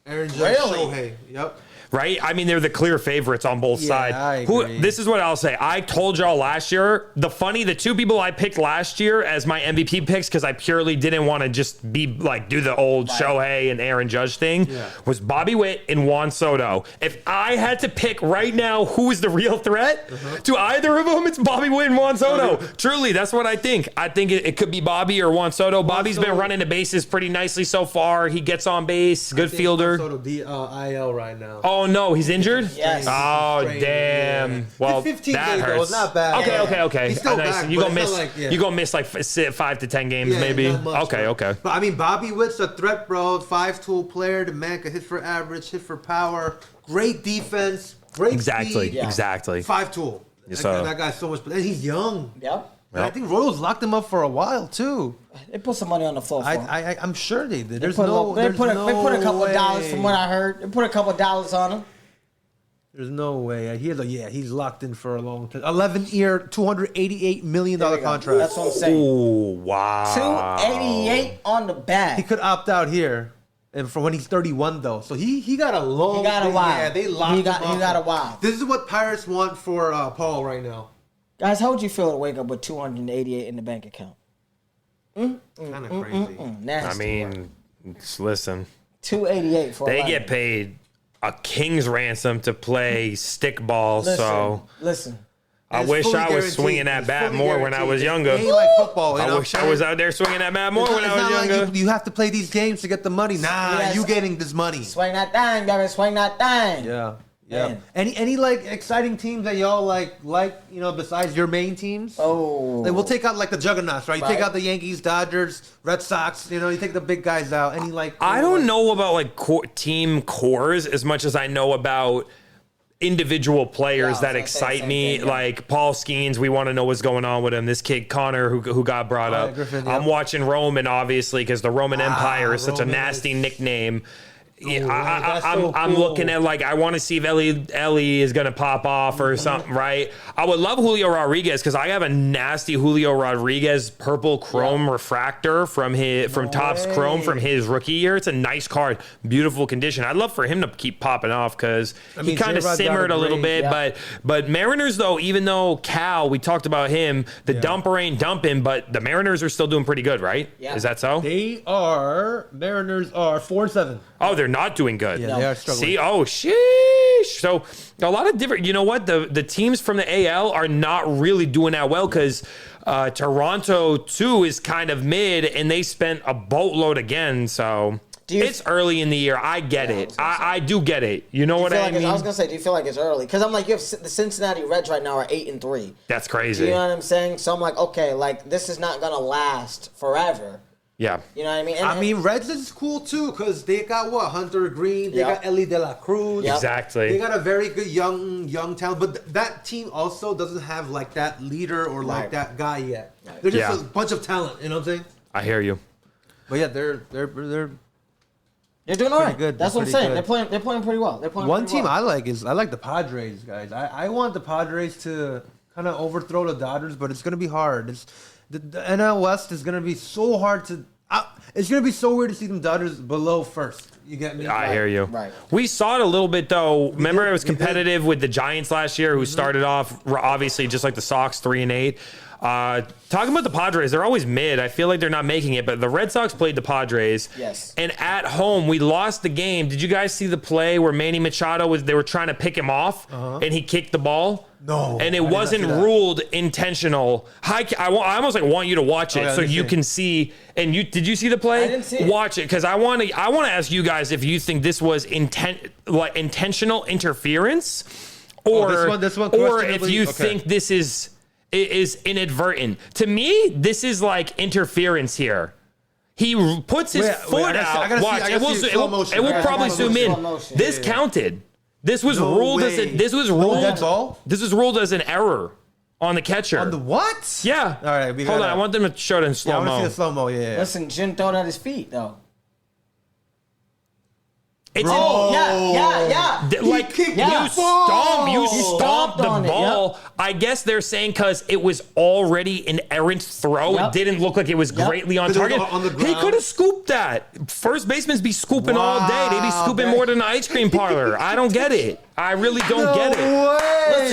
Aaron Judge, really? Shohei. Yep. Right? I mean, they're the clear favorites on both sides. I agree. This is what I'll say. I told y'all last year, the 2 people I picked last year as my MVP picks, because I purely didn't want to just be like, do the old Shohei and Aaron Judge thing, was Bobby Witt and Juan Soto. If I had to pick right now who is the real threat to either of them, it's Bobby Witt and Juan Soto. Truly, that's what I think. I think it could be Bobby or Juan Soto. Bobby's been running the bases pretty nicely so far. He gets on base, good fielder. Juan Soto, IL right now. Oh, no, he's injured? Yes. Oh, damn. Yeah. Well, 15 that days, hurts. though. It's not bad. Okay. He's still Nice. back, You're but going to miss like 5 to 10 games, maybe. Not much, Okay. But I mean, Bobby Witt's a threat, bro. 5-tool player. The man can hit for average, hit for power. Great defense. Great speed. Exactly. 5-tool. That guy's so much. And he's young. Yep. I think Royals locked him up for a while too. They put some money on the floor for him. I'm sure they did. They put a couple of dollars from what I heard. They put a couple of dollars on him. There's no way. He's locked in for a long time. 11-year, $288 million contract. That's what I'm saying. Oh, wow. 288 on the bag. He could opt out here, and for when he's 31 though. So he got a long. He got a while. Yeah, they locked him up. He got a while. This is what Pirates want for Paul right now. Guys, how would you feel to wake up with 288 in the bank account? Kind of crazy. Nasty. I mean, listen. 288 for They get paid a king's ransom to play stickball, Listen. I wish I was swinging that bat more when I was younger. It ain't like football. I wish I was out there swinging that bat more when I was younger. Like you have to play these games to get the money. Nah, you getting this money. Swing that thing, baby. Swing that thing. Yeah. Yeah. Any like exciting teams that y'all like besides your main teams? Oh. Like we'll take out like the juggernauts, right? You take out the Yankees, Dodgers, Red Sox. You take the big guys out. Any like? I don't know about like team cores as much as I know about individual players that excite me. Like Paul Skeens, we want to know what's going on with him. This kid Connor who got brought up. Griffin, I'm watching Roman obviously because the Roman Empire is such a nasty nickname. I'm looking at like I want to see if Ellie is gonna pop off or something, right? I would love Julio Rodriguez because I have a nasty Julio Rodriguez purple chrome refractor from Topps Chrome from his rookie year. It's a nice card, beautiful condition. I'd love for him to keep popping off because he kind of simmered a little bit. But Mariners though, even though Cal, we talked about him, the dumper ain't dumping, but the Mariners are still doing pretty good, right? Yeah. Is that so? Mariners are 4-7. Oh, they're not doing good. Yeah, they are struggling. See, sheesh. So a lot of different. You know what? The teams from the AL are not really doing that well because Toronto too is kind of mid, and they spent a boatload again. So it's early in the year. I get it. I do get it. You know what I mean? I was gonna say, do you feel like it's early? Because I'm like, you have the Cincinnati Reds right now are 8-3. That's crazy. You know what I'm saying? So I'm like, okay, like this is not gonna last forever. Yeah. You know what I mean? And Reds is cool too because they got Hunter Green, they got Ellie De La Cruz. Exactly. They got a very good young talent, but that team also doesn't have like that leader or like that guy yet. They're just a bunch of talent. You know what I'm saying? I hear you. But yeah, they're doing all right. Good. That's what I'm saying. They're playing pretty well. One team I like the Padres, guys. I want the Padres to kind of overthrow the Dodgers, but it's gonna be hard. The NL West is gonna be so hard to. It's gonna be so weird to see them Dodgers below first. You get me? I hear you. Right. We saw it a little bit though. Remember, it was competitive with the Giants last year, who started off obviously just like the Sox, 3-8. Talking about the Padres, they're always mid. I feel like they're not making it, but the Red Sox played the Padres. Yes. And at home, we lost the game. Did you guys see the play where Manny Machado they were trying to pick him off and he kicked the ball? No. And it wasn't ruled intentional. I almost like want you to watch it so you can see. And did you see the play? I didn't see it. Watch it because I want to ask you guys if you think this was intentional interference or this one or if you think this is inadvertent. To me, this is like interference here. He puts his foot out. Watch. It will probably zoom in. This counted. This was ruled as an error on the catcher. On the what? Yeah. All right. Hold on. I want them to show it in slow mo. I want to see the slow mo. Yeah. Listen, Jin throw it at his feet though. It's yeah. Like you stomped the ball. Yep. I guess they're saying because it was already an errant throw. It didn't look like it was greatly on target. He could have scooped that. First basemen be scooping all day. They be scooping more than an ice cream parlor. I don't get it. I really don't get it.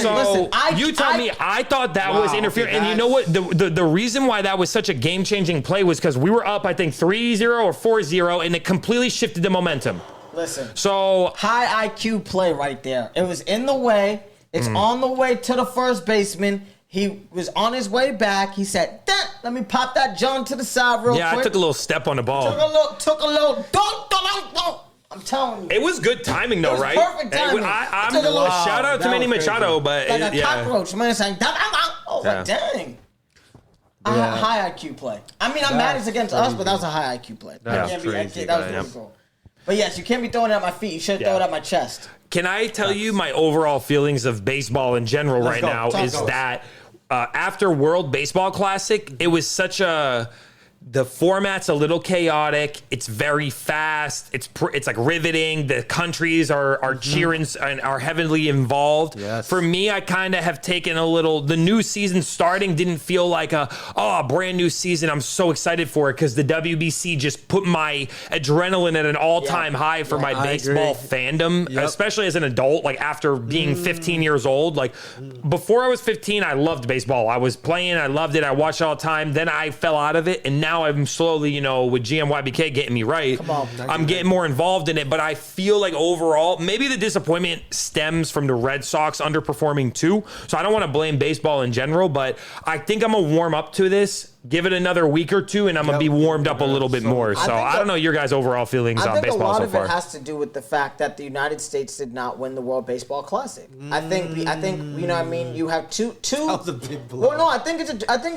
Listen, you tell me. I thought that was interference. And you know what? The reason why that was such a game-changing play was because we were up, I think, 3-0 or 4-0, and it completely shifted the momentum. Listen. So high IQ play right there. It was in the way. It's on the way to the first baseman. He was on his way back. He said, "Let me pop that John to the side real quick." Yeah, I took a little step on the ball. Took a little. I'm telling you. It was good timing though, right? Perfect timing. I'm shout out to Manny Machado, but like a cockroach. Man, saying, "Oh, like, dang." High IQ play. I mean, I'm mad it's against us, but that was a high IQ play. That was really cool. But yes, you can't be throwing it at my feet. You should throw it at my chest. Can I tell you my overall feelings of baseball in general now is that after World Baseball Classic, it was such the format's a little chaotic. It's very fast. It's like riveting. The countries are cheering and are heavily involved. Yes. For me, I kind of have taken the new season starting didn't feel like a brand new season. I'm so excited for it because the WBC just put my adrenaline at an all-time high for my baseball fandom, especially as an adult, like after being 15 years old. Like before I was 15, I loved baseball. I was playing. I loved it. I watched it all the time. Then I fell out of it, and now I'm slowly, with GMYBK getting me right. I'm getting more involved in it, but I feel like overall, maybe the disappointment stems from the Red Sox underperforming too. So I don't want to blame baseball in general, but I think I'm going to warm up to this. Give it another week or two, and I'm going to be warmed up a little bit more. So I don't know your guys' overall feelings on baseball so far. I think a lot of it has to do with the fact that the United States did not win the World Baseball Classic. I think you know what I mean. You have two. That was a big blow. Well, no, I think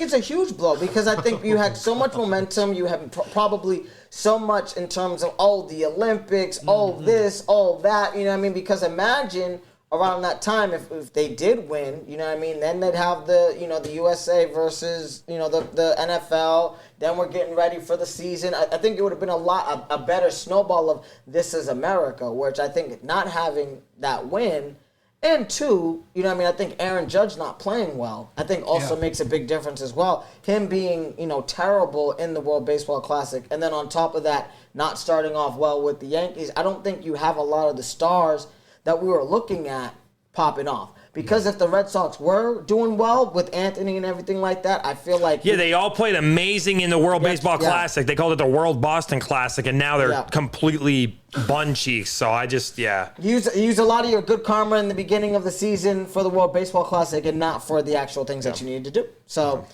it's a huge blow because I think you had so much momentum. You have probably so much in terms of the Olympics, all this, all that. You know what I mean? Because imagine around that time, if they did win, you know what I mean, then they'd have the USA versus, the NFL. Then we're getting ready for the season. I think it would have been a better snowball of This Is America, which I think not having that win. And two, I think Aaron Judge not playing well, I think also makes a big difference as well. Him being, terrible in the World Baseball Classic. And then on top of that, not starting off well with the Yankees. I don't think you have a lot of the stars that we were looking at popping off. Because if the Red Sox were doing well with Anthony and everything like that, I feel like... Yeah, they all played amazing in the World Baseball Classic. They called it the World Boston Classic, and now they're completely bun cheeks. So I just, Use a lot of your good karma in the beginning of the season for the World Baseball Classic and not for the actual things that you needed to do. So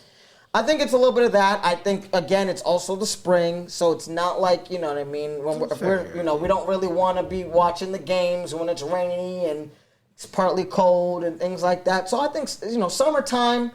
I think it's a little bit of that. I think, again, it's also the spring, so it's not like, you know what I mean, when we don't really want to be watching the games when it's rainy and it's partly cold and things like that. So I think, summertime,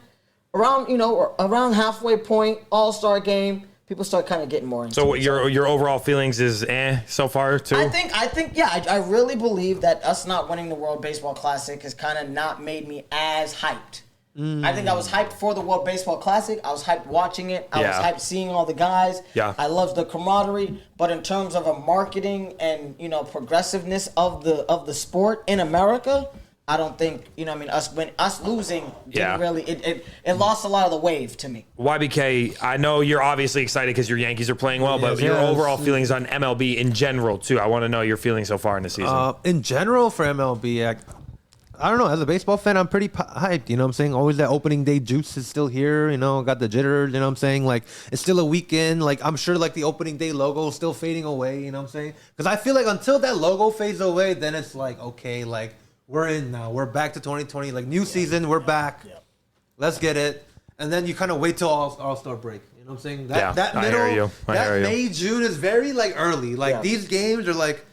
around halfway point, All-Star game, people start kind of getting more into it. So your overall feelings is so far too? I think, I really believe that us not winning the World Baseball Classic has kind of not made me as hyped. I think I was hyped for the World Baseball Classic. I was hyped watching it. I was hyped seeing all the guys. Yeah. I loved the camaraderie. But in terms of a marketing and progressiveness of the sport in America, I don't think us losing didn't really it lost a lot of the wave to me. YBK, I know you're obviously excited because your Yankees are playing well, but your overall feelings on MLB in general too. I want to know your feelings so far in the season. In general for MLB, I don't know. As a baseball fan, I'm pretty hyped. You know what I'm saying? Always that opening day juice is still here. Got the jitters. You know what I'm saying? Like, it's still a weekend. Like, I'm sure, like, the opening day logo is still fading away. You know what I'm saying? Because I feel like until that logo fades away, then it's like, okay, like, we're in now. We're back to 2020. Like, new season. We're back. Yeah. Let's get it. And then you kind of wait till All-Star break. You know what I'm saying? That middle, I hear you. May, June is very, like, early. Like, these games are, like,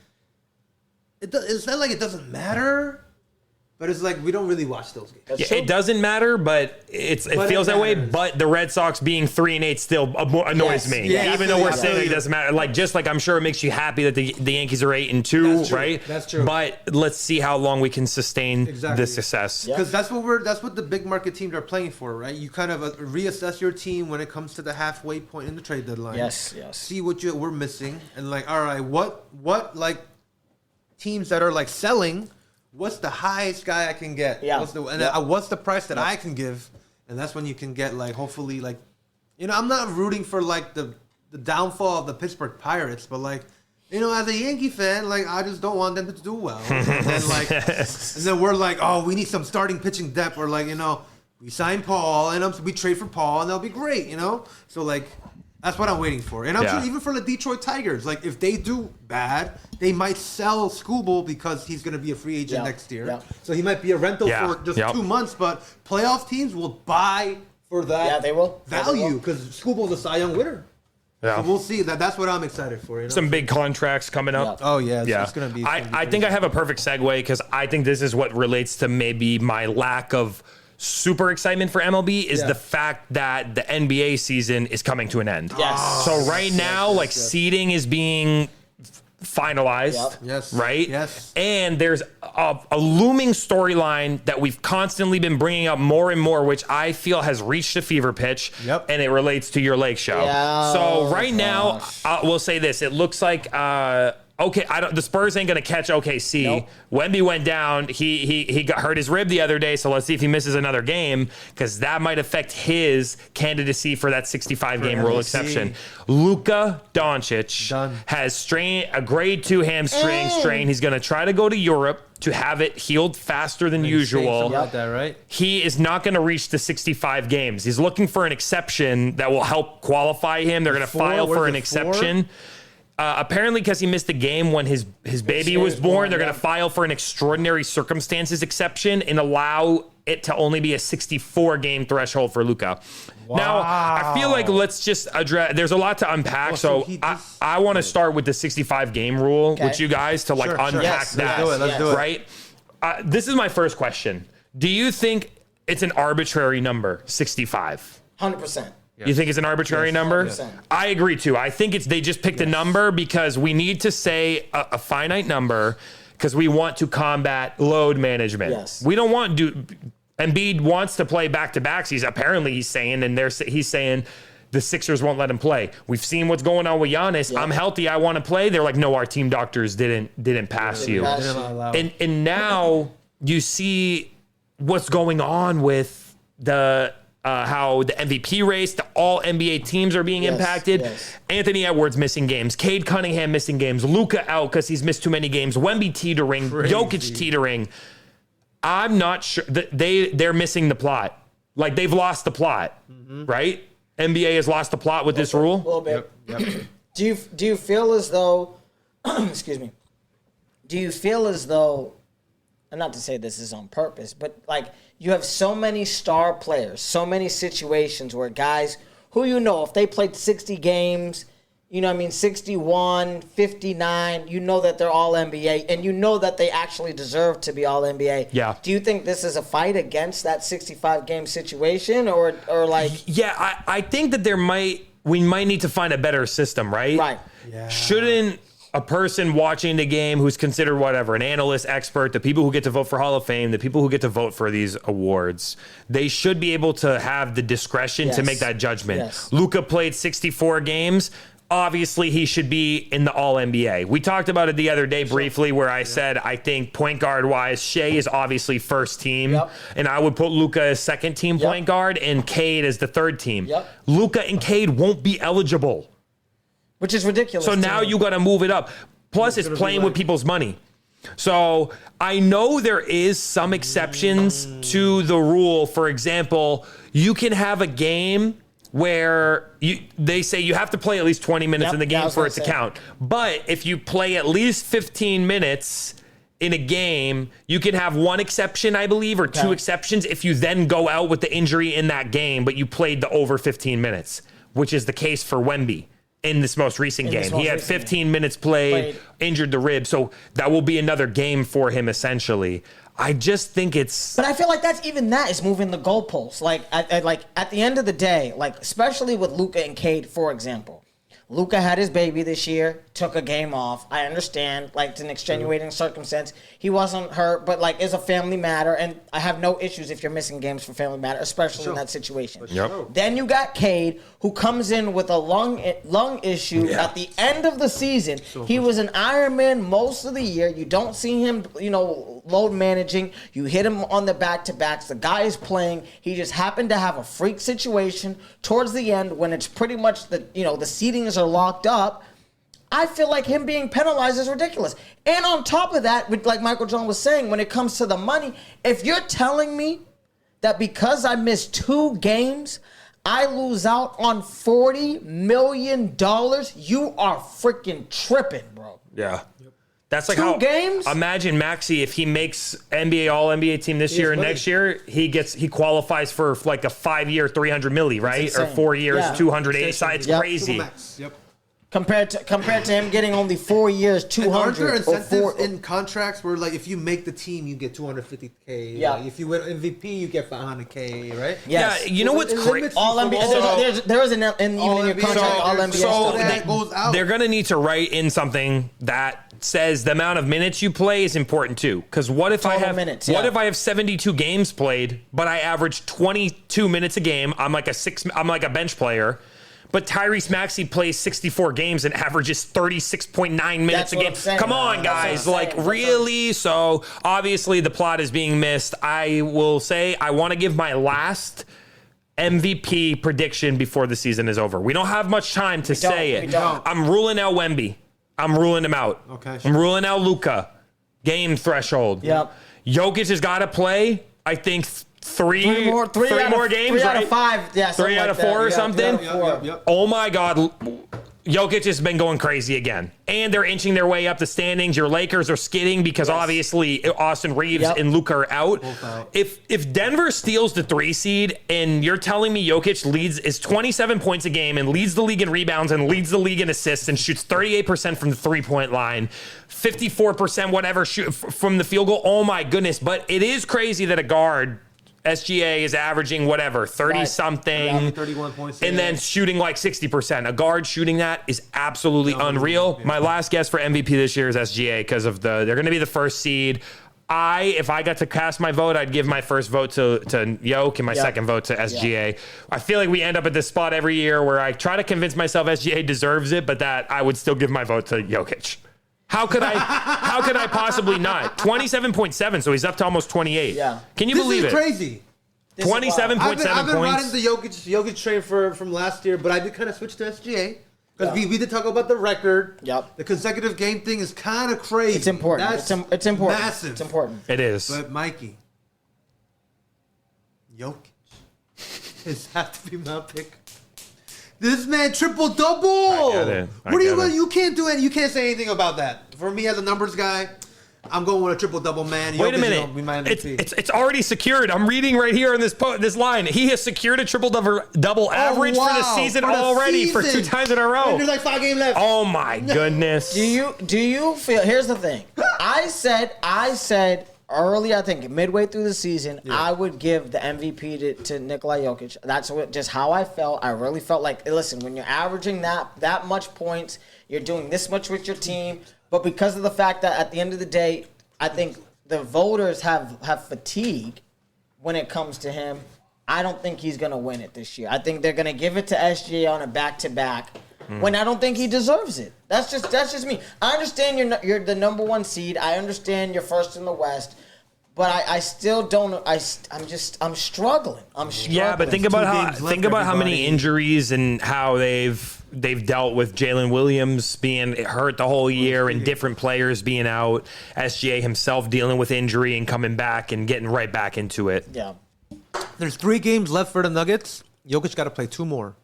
it's not like it doesn't matter. But it's like we don't really watch those games. Yeah, it doesn't matter, but it feels that way. But the Red Sox being 3-8 still annoys me. Yeah, even though we're saying it doesn't matter. Like I'm sure it makes you happy that the Yankees are 8-2, right? That's true. But let's see how long we can sustain this success. Because that's what the big market teams are playing for, right? You kind of reassess your team when it comes to the halfway point in the trade deadline. Yes. See what we're missing, and like, all right, what like teams that are like selling. What's the highest guy I can get? Yeah. What's the price that I can give? And that's when you can get, like, hopefully, like, I'm not rooting for, like, the downfall of the Pittsburgh Pirates, but, like, as a Yankee fan, like, I just don't want them to do well. And then we're like, oh, we need some starting pitching depth. Or, like, we sign Paul, and we trade for Paul, and that'll be great, So, like, that's what I'm waiting for. And I'm sure even for the Detroit Tigers, like, if they do bad, they might sell Skubal because he's going to be a free agent next year. Yeah. So he might be a rental for just 2 months, but playoff teams will buy for that value because Skubal's a Cy Young winner. Yeah. So we'll see. That's what I'm excited for. Some big contracts coming up. Oh, yeah. It's going to be. I think I have a perfect segue because I think this is what relates to maybe my lack of super excitement for MLB is the fact that the NBA season is coming to an end. Yes. So right now, seeding is being finalized. Yep. Yes. Right? Yes. And there's a looming storyline that we've constantly been bringing up more and more, which I feel has reached a fever pitch. Yep. And it relates to your Lake show. Yeah. So right now, we'll say this. It looks like... the Spurs ain't going to catch OKC. Nope. Wemby went down. He got hurt his rib the other day, so let's see if he misses another game because that might affect his candidacy for that 65-game rule exception. Luka Doncic has a grade 2 hamstring strain. He's going to try to go to Europe to have it healed faster than usual. Like that, right? He is not going to reach the 65 games. He's looking for an exception that will help qualify him. They're going to file for an exception. Apparently, because he missed a game when his baby was born, they're going to file for an extraordinary circumstances exception and allow it to only be a 64-game threshold for Luka. Wow. Now, I feel like let's just address. There's a lot to unpack, so I want to start with the 65-game rule with you guys to unpack that. Let's do it. Right? This is my first question. Do you think it's an arbitrary number, 65? 100%. You think it's an arbitrary number? 100%. I agree too. I think they just picked a number because we need to say a finite number because we want to combat load management. Yes. We don't want to Embiid wants to play back-to-backs. He's saying, and he's saying the Sixers won't let him play. We've seen what's going on with Giannis. I'm healthy. I want to play. They're like, no, our team doctors didn't pass you. And now you see what's going on with the how the MVP race, the all NBA teams are being impacted. Yes. Anthony Edwards missing games. Cade Cunningham missing games. Luka out because he's missed too many games. Wemby teetering. Jokic teetering. I'm not sure that they're missing the plot. Like, they've lost the plot, right? NBA has lost the plot with this rule. A little bit. Yep. Do you feel as though, excuse me, do you feel as though, and not to say this is on purpose, but like you have so many star players, so many situations where guys who if they played 60 games, 61, 59, that they're all NBA, and that they actually deserve to be all NBA. Yeah. Do you think this is a fight against that 65 game situation or like? Yeah, I think that we might need to find a better system, right? Right. Yeah. Shouldn't a person watching the game who's considered whatever, an analyst, expert, the people who get to vote for Hall of Fame, the people who get to vote for these awards, they should be able to have the discretion to make that judgment. Yes. Luka played 64 games. Obviously, he should be in the All-NBA. We talked about it the other day briefly where I said I think point guard-wise, Shea is obviously first team, and I would put Luka as second team point guard and Cade as the third team. Luka and Cade won't be eligible. Which is ridiculous. So now you got to move it up. Plus, it's playing with people's money. So I know there is some exceptions to the rule. For example, you can have a game where they say you have to play at least 20 minutes in the game for it to count. But if you play at least 15 minutes in a game, you can have one exception, I believe, or two exceptions if you then go out with the injury in that game, but you played the over 15 minutes, which is the case for Wemby. In this most recent game, he had 15 minutes played, injured the rib. So that will be another game for him, essentially. I just think it's... But I feel like that is moving the goalposts. Like, at the end of the day, like, especially with Luka and Cade, for example. Luka had his baby this year, took a game off. I understand, like, it's an extenuating circumstance. He wasn't hurt, but, like, it's a family matter, and I have no issues if you're missing games for family matter, especially in that situation. Then you got Cade, who comes in with a lung issue at the end of the season. He was an Ironman most of the year. You don't see him, load managing. You hit him on the back-to-backs. The guy is playing. He just happened to have a freak situation towards the end when it's pretty much the seedings are locked up. I feel like him being penalized is ridiculous. And on top of that, like Michael John was saying, when it comes to the money, if you're telling me that because I missed 2 games, I lose out on $40 million, you are freaking tripping, bro. Yeah. That's like 2 games? Imagine Maxey, if he makes NBA All-NBA team this year and next year, he qualifies for like a 5-year, $300 million, right? Or 4 years, 280. It's crazy. Compared to him getting only 4 years, 200. Aren't there incentives in contracts where, like, if you make the team, you get $250K? Yeah. Like, if you win MVP, you get $500K, right? Yes. Yeah, you know what's crazy? All NBA. There is an even in your contract. All NBA. So that goes out. They're gonna need to write in something that says the amount of minutes you play is important too. Because what if I have 72 games played, but I average 22 minutes a game? I'm like a bench player. But Tyrese Maxey plays 64 games and averages 36.9 minutes a game. Come on, guys. Like, really? So, obviously, the plot is being missed. I will say I want to give my last MVP prediction before the season is over. We don't have much time to say it. I'm ruling out Wemby. I'm ruling him out. Okay. I'm ruling out Luka. Game threshold. Yep. Jokic has got to play, I think, three more games, 3 right? out of 5, yeah, 3 out of 4 or something. Yep. Oh my God, Jokic has been going crazy again, and they're inching their way up the standings. Your Lakers are skidding because obviously Austin Reeves and Luka are out. If Denver steals the 3 seed, and you're telling me Jokic is 27 points a game and leads the league in rebounds and leads the league in assists and shoots 38% from the 3-point line, 54% whatever shoot from the field goal. Oh my goodness! But it is crazy that a guard SGA is averaging whatever, 30-something. 31 points. And then shooting like 60%. A guard shooting that is absolutely unreal. My last guess for MVP this year is SGA because of they're going to be the first seed. If I got to cast my vote, I'd give my first vote to Yoke and my second vote to SGA. I feel like we end up at this spot every year where I try to convince myself SGA deserves it, but that I would still give my vote to Jokic. How could I possibly not? 27.7, so he's up to almost 28. Yeah. Can you believe it? This is crazy. 27.7 points. I've been riding the Jokic train from last year, but I did kind of switch to SGA. Because we did talk about the record. Yep. The consecutive game thing is kind of crazy. It's important. It's important. Massive. It's important. It is. But Mikey, Jokic has to be my pick. This man triple double. I get it. What do you can't do it. You can't say anything about that. For me as a numbers guy, I'm going with a triple double man. Wait a Jokic minute. Be my MVP. It's already secured. I'm reading right here on this line. He has secured a triple double average for the season already for 2 times in a row. And there's like 5 games left. Oh my goodness. Do you feel? Here's the thing. I said early, I think midway through the season, I would give the MVP to Nikola Jokic. That's just how I felt. I really felt like, listen, when you're averaging that much points, you're doing this much with your team. But because of the fact that at the end of the day, I think the voters have fatigue when it comes to him, I don't think he's going to win it this year. I think they're going to give it to SGA on a back-to-back when I don't think he deserves it. That's just me. I understand you're the number 1 seed. I understand you're first in the West. But I still don't. I'm struggling. Yeah, but think about how many injuries and how they've dealt with Jalen Williams being hurt the whole year and different players being out. SGA himself dealing with injury and coming back and getting right back into it. Yeah. There's 3 games left for the Nuggets. Jokic got to play 2 more.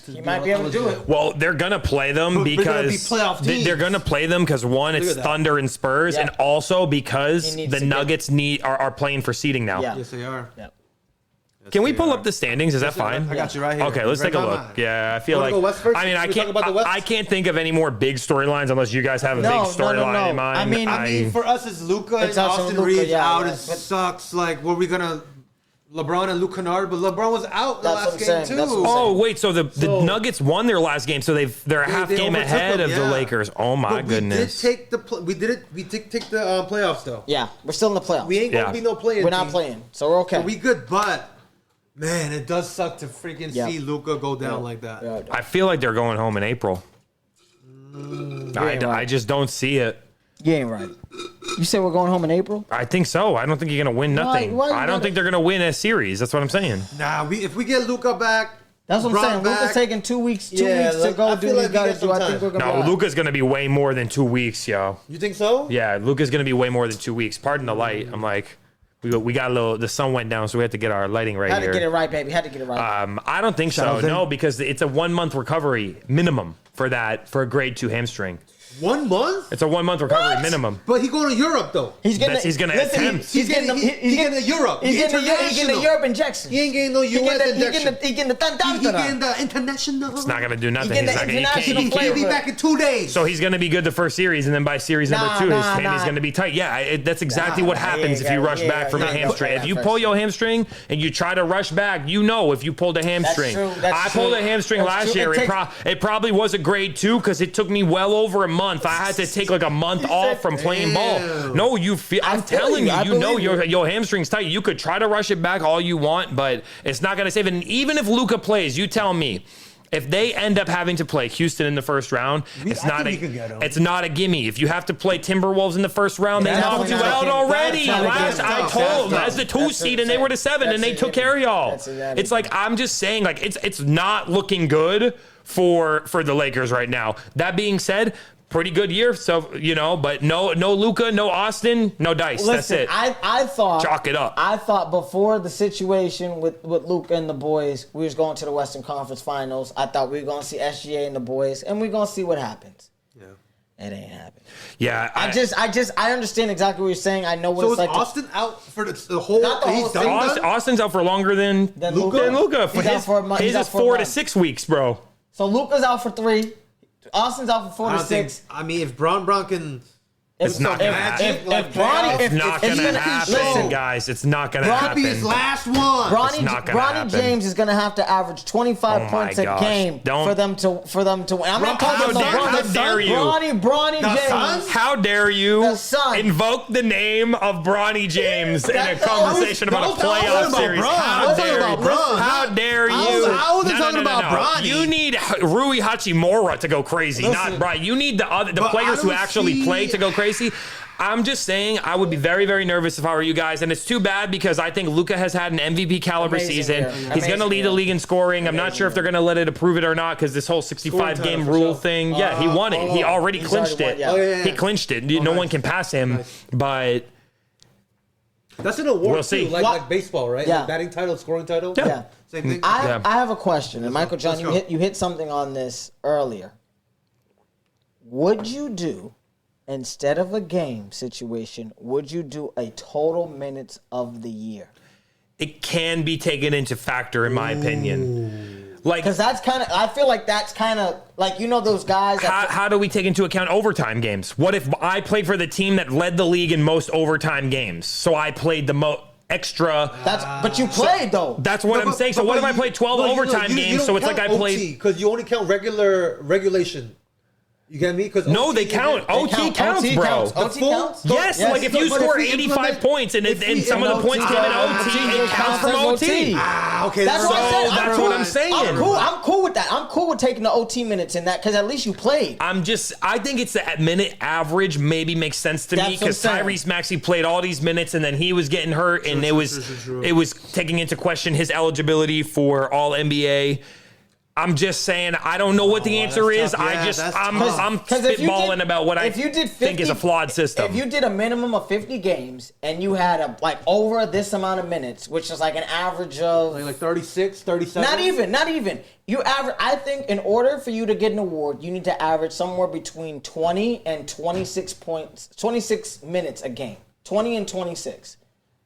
He might be able to do it. Well, they're gonna play them because they're gonna play them because one, it's Thunder and Spurs, and also because the Nuggets are playing for seeding now. Yeah. Yes, they are. Yeah. Can we pull up the standings? Is that fine? I got you right here. Okay, let's take a look. Yeah, I feel like. Go West first? I mean, I can't think of any more big storylines unless you guys have a big storyline in mind. I mean, for us, it's Luka and Austin Reeves out. It sucks. Like, were we gonna? LeBron and Luke Kennard, but LeBron was out the last game too. Oh wait, so the Nuggets won their last game, so they're a half game ahead of the Lakers. Oh my goodness! We did take the playoffs though. Yeah, we're still in the playoffs. We ain't gonna be no playing. We're not playing, so we're okay. So we good, but man, it does suck to freaking see Luka go down like that. Yeah. I feel like they're going home in April. I just don't see it. You ain't right. You said we're going home in April? I think so. I don't think you're going to win nothing. I don't think they're going to win a series. That's what I'm saying. Nah, if we get Luka back. That's what I'm saying. Luka's taking 2 weeks, to go do what he's got to do. I think we're going to Luka's going to be way more than 2 weeks, yo. You think so? Yeah, Luka's going to be way more than 2 weeks. Pardon the light. I'm like, we got a little, the sun went down, so we had to get our lighting right here. Had to get it right, baby. Had to get it right. I don't think so. No, because it's a 1 month recovery minimum for a grade 2 hamstring. 1 month? It's a 1 month recovery minimum. But he going to Europe though. He's gonna attempt. He's getting to Europe. He's getting the Europe injection. He ain't getting no US injection. He getting the He getting the international. It's not gonna do nothing. He'll be back in 2 days. So he's gonna be good the first series, and then by series number 2, his hamstring's gonna be tight. Yeah, that's exactly what happens if you rush back from a hamstring. If you pull your hamstring and you try to rush back, if you pulled a hamstring. I pulled a hamstring last year. It probably was a grade 2 because it took me well over a month. I had to take like a month off from playing ball. No, I'm telling you, your hamstring's tight. You could try to rush it back all you want, but it's not going to save it. And even if Luka plays, you tell me, if they end up having to play Houston in the first round, it's not a gimme. If you have to play Timberwolves in the first round, they knocked you out already. I told them as the 2 seed, and they were the 7, and they took care of y'all. It's like, I'm just saying, like, it's not looking good for the Lakers right now. That being said, pretty good year, so but no Luka, no Austin, no dice. Listen, that's it. I thought chalk it up. I thought before the situation with Luka and the boys, we was going to the Western Conference Finals. I thought we were going to see SGA and the boys, and we're going to see what happens. Yeah, it ain't happening. Yeah, I understand exactly what you're saying. I know what it's like. So is Austin out for the whole? Not the whole thing. Austin's out for longer than Luka. He's out for a month. His is 4 to 6 weeks, bro. So Luka's out for 3. Austin's out for 4 to 6. I mean, if Bron can It's not going to happen. It's not going to happen, guys. It's not going to happen. Could be his last one. Bronny James is going to have to average 25 points a game for them to win. I'm not talking about how dare you? Bronny James. How dare you invoke the name of Bronny James in a conversation about a playoff series? How dare you? How dare you? I wasn't talking about Bronny. You need Rui Hachimura to go crazy, not Bronny. You need the players who actually play to go crazy. I'm just saying I would be very, very nervous if I were you guys. And it's too bad because I think Luka has had an MVP caliber season. He's going to lead the league in scoring. I'm not sure if they're going to let it approve it or not because this whole 65-game rule thing. Yeah, he won it. He already clinched it. He clinched it. No one can pass him. But that's an award too, like baseball, right? Yeah. Like batting title, scoring title. Yeah. Same thing. I have a question. And Michael John, you hit something on this earlier. Would you do... Instead of a game situation, would you do a total minutes of the year? It can be taken into factor, in my opinion. Like, because that's kind of, I feel like that's kind of like, you know, those guys. How do we take into account overtime games? What if I played for the team that led the league in most overtime games? So I played the most extra. But you played though. That's what I'm saying. So what if I played 12 overtime games? So it's like I played because you only count regulation. You get me? Because no, they count. OT counts, bro. OT counts? Yes, like if you score 85 points and some of the points came in OT, it counts from OT. Okay, that's what I'm saying. I'm cool with that. I'm cool with taking the OT minutes in that because at least you played. I think it's the minute average maybe makes sense to me because Tyrese Maxey played all these minutes and then he was getting hurt and it was taking into question his eligibility for All NBA. I'm just saying I don't know what the answer is. I'm spitballing about what I think is a flawed system. If you did a minimum of 50 games and you had over this amount of minutes, which is like an average of like 36, 37. Not even. You average. I think in order for you to get an award, you need to average somewhere between 20 and 26 points, 26 minutes a game. 20 and 26.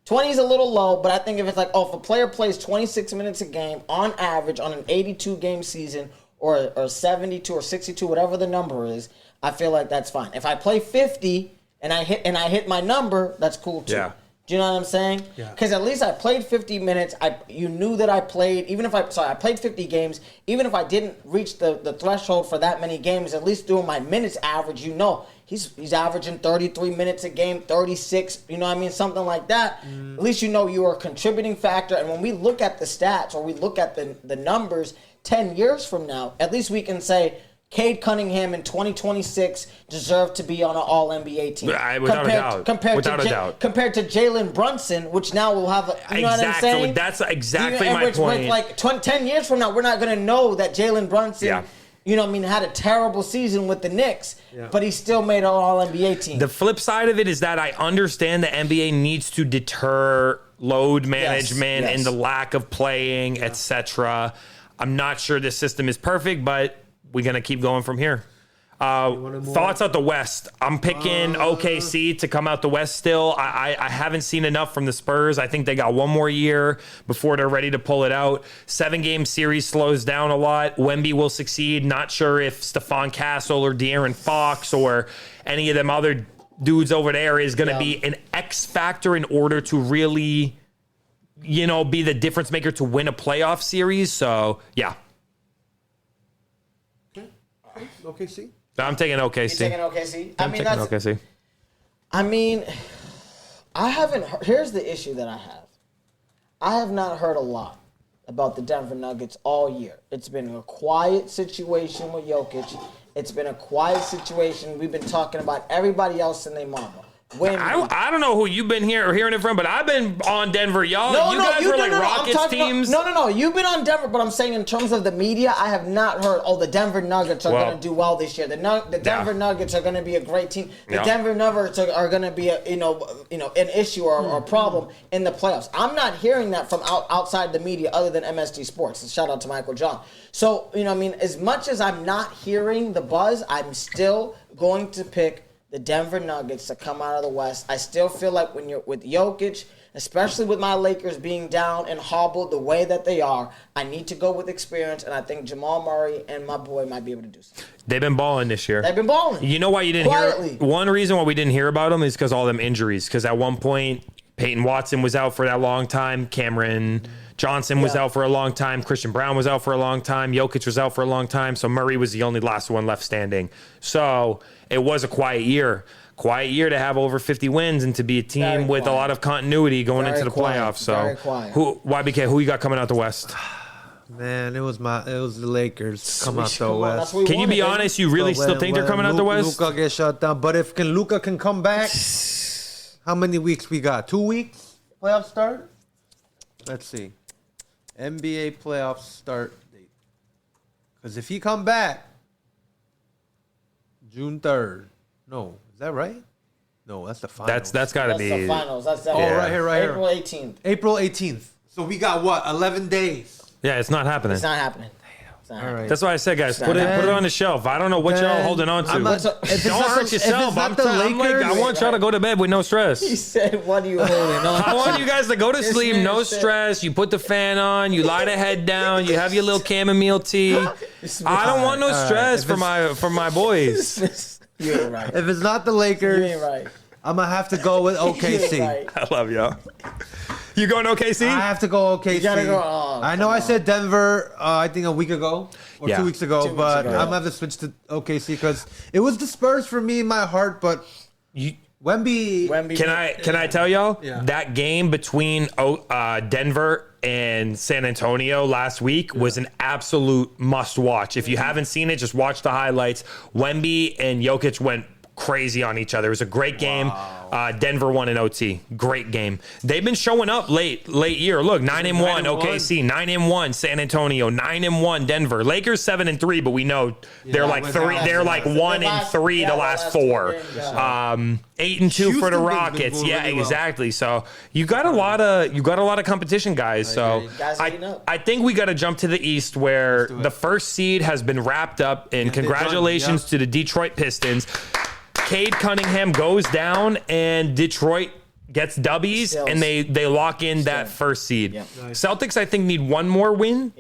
20 is a little low, but I think if it's like, if a player plays 26 minutes a game on average on an 82-game season or 72 or 62, whatever the number is, I feel like that's fine. If I play 50 and I hit my number, that's cool too. Yeah. Do you know what I'm saying? Yeah. Because at least I played 50 minutes. You knew that I played. I played 50 games. Even if I didn't reach the threshold for that many games, at least doing my minutes average, you know, he's averaging 33 minutes a game, 36. You know what I mean? Something like that. At least you know you are a contributing factor. And when we look at the stats or we look at the numbers 10 years from now, at least we can say, Cade Cunningham in 2026 deserved to be on an All-NBA team. Without a doubt. Compared to Jalen Brunson, which now will have you know what I'm saying? That's exactly my point. Like 10 years from now, we're not going to know that Jalen Brunson, you know what I mean, had a terrible season with the Knicks, but he still made an All-NBA team. The flip side of it is that I understand the NBA needs to deter load management and the lack of playing, etc. I'm not sure this system is perfect, but we're going to keep going from here. Thoughts out the West. I'm picking OKC to come out the West still. I haven't seen enough from the Spurs. I think they got one more year before they're ready to pull it out. 7-game series slows down a lot. Wemby will succeed. Not sure if Stephon Castle or De'Aaron Fox or any of them other dudes over there is going to be an X factor in order to really, you know, be the difference maker to win a playoff series. So, yeah. OKC? I'm taking OKC. You're taking OKC? OKC. I mean, I haven't heard, here's the issue that I have. I have not heard a lot about the Denver Nuggets all year. It's been a quiet situation with Jokic. It's been a quiet situation. We've been talking about everybody else and their mama. I don't know who you've been hearing it from, but I've been on Denver. You guys were like Rockets teams. No. You've been on Denver, but I'm saying in terms of the media, I have not heard, the Denver Nuggets are going to do well this year. The Denver Nuggets are going to be a great team. The Denver Nuggets are going to be an issue or a problem in the playoffs. I'm not hearing that from outside the media other than MSD Sports. And shout out to Michael John. So, as much as I'm not hearing the buzz, I'm still going to pick the Denver Nuggets to come out of the West. I still feel like when you're with Jokic, especially with my Lakers being down and hobbled the way that they are, I need to go with experience, and I think Jamal Murray and my boy might be able to do something. They've been balling this year. They've been balling. You know why you didn't Quietly. hear? One reason why we didn't hear about them is because all them injuries. Because at one point, Peyton Watson was out for that long time. Cameron Johnson was out for a long time. Christian Brown was out for a long time. Jokic was out for a long time. So Murray was the only last one left standing. So it was a quiet year. Quiet year to have over 50 wins and to be a team with a lot of continuity going into the playoffs. So Very quiet. YBK, who you got coming out the West? Man, it was the Lakers come out the West. Can you be honest? You really still think they're coming out the West? Luka get shut down, but if Luka can come back, how many weeks we got? 2 weeks playoff start. Let's see, NBA playoff start date. Because if he come back, June 3rd. No, is that right? No, that's the finals. That's got to be. That's the finals. That's right here, right here. April 18th. April 18th. So we got what? 11 days. Yeah, it's not happening. It's not happening. All right. That's why I said, guys, put it on the shelf. I don't know what y'all holding on to. Don't hurt yourself. I want y'all to go to bed with no stress. He said, "What are you holding on to?" I want you guys to go to sleep, no stress. You put the fan on, you lie the head down, you have your little chamomile tea. I don't want no stress for my boys. You ain't right. If it's not the Lakers, You ain't right. I'm gonna have to go with OKC. You ain't right. I love y'all. You going OKC? I have to go OKC. You gotta go. Oh, I know I said Denver, I think a week ago or 2 weeks ago, 2 weeks but ago. I'm gonna have to switch to OKC because it was the Spurs for me in my heart, but Wemby. Can I tell y'all Yeah. that game between Denver and San Antonio last week was an absolute must watch. If you haven't seen it, just watch the highlights. Wemby and Jokic went crazy on each other. It was a great game. Denver won in OT. Great game. They've been showing up late year. Look, 9-1 OKC, 9-1 San Antonio, 9-1 Denver. Lakers 7-3, but we know they're like three. They're like 1-3 the last four. 8-2 for the Rockets. Yeah, exactly. So you got a lot of competition, guys. So I think we got to jump to the East where the first seed has been wrapped up. And congratulations to the Detroit Pistons. Cade Cunningham goes down and Detroit gets W's and they lock in that first seed. Yep. Nice. Celtics, I think, need one more win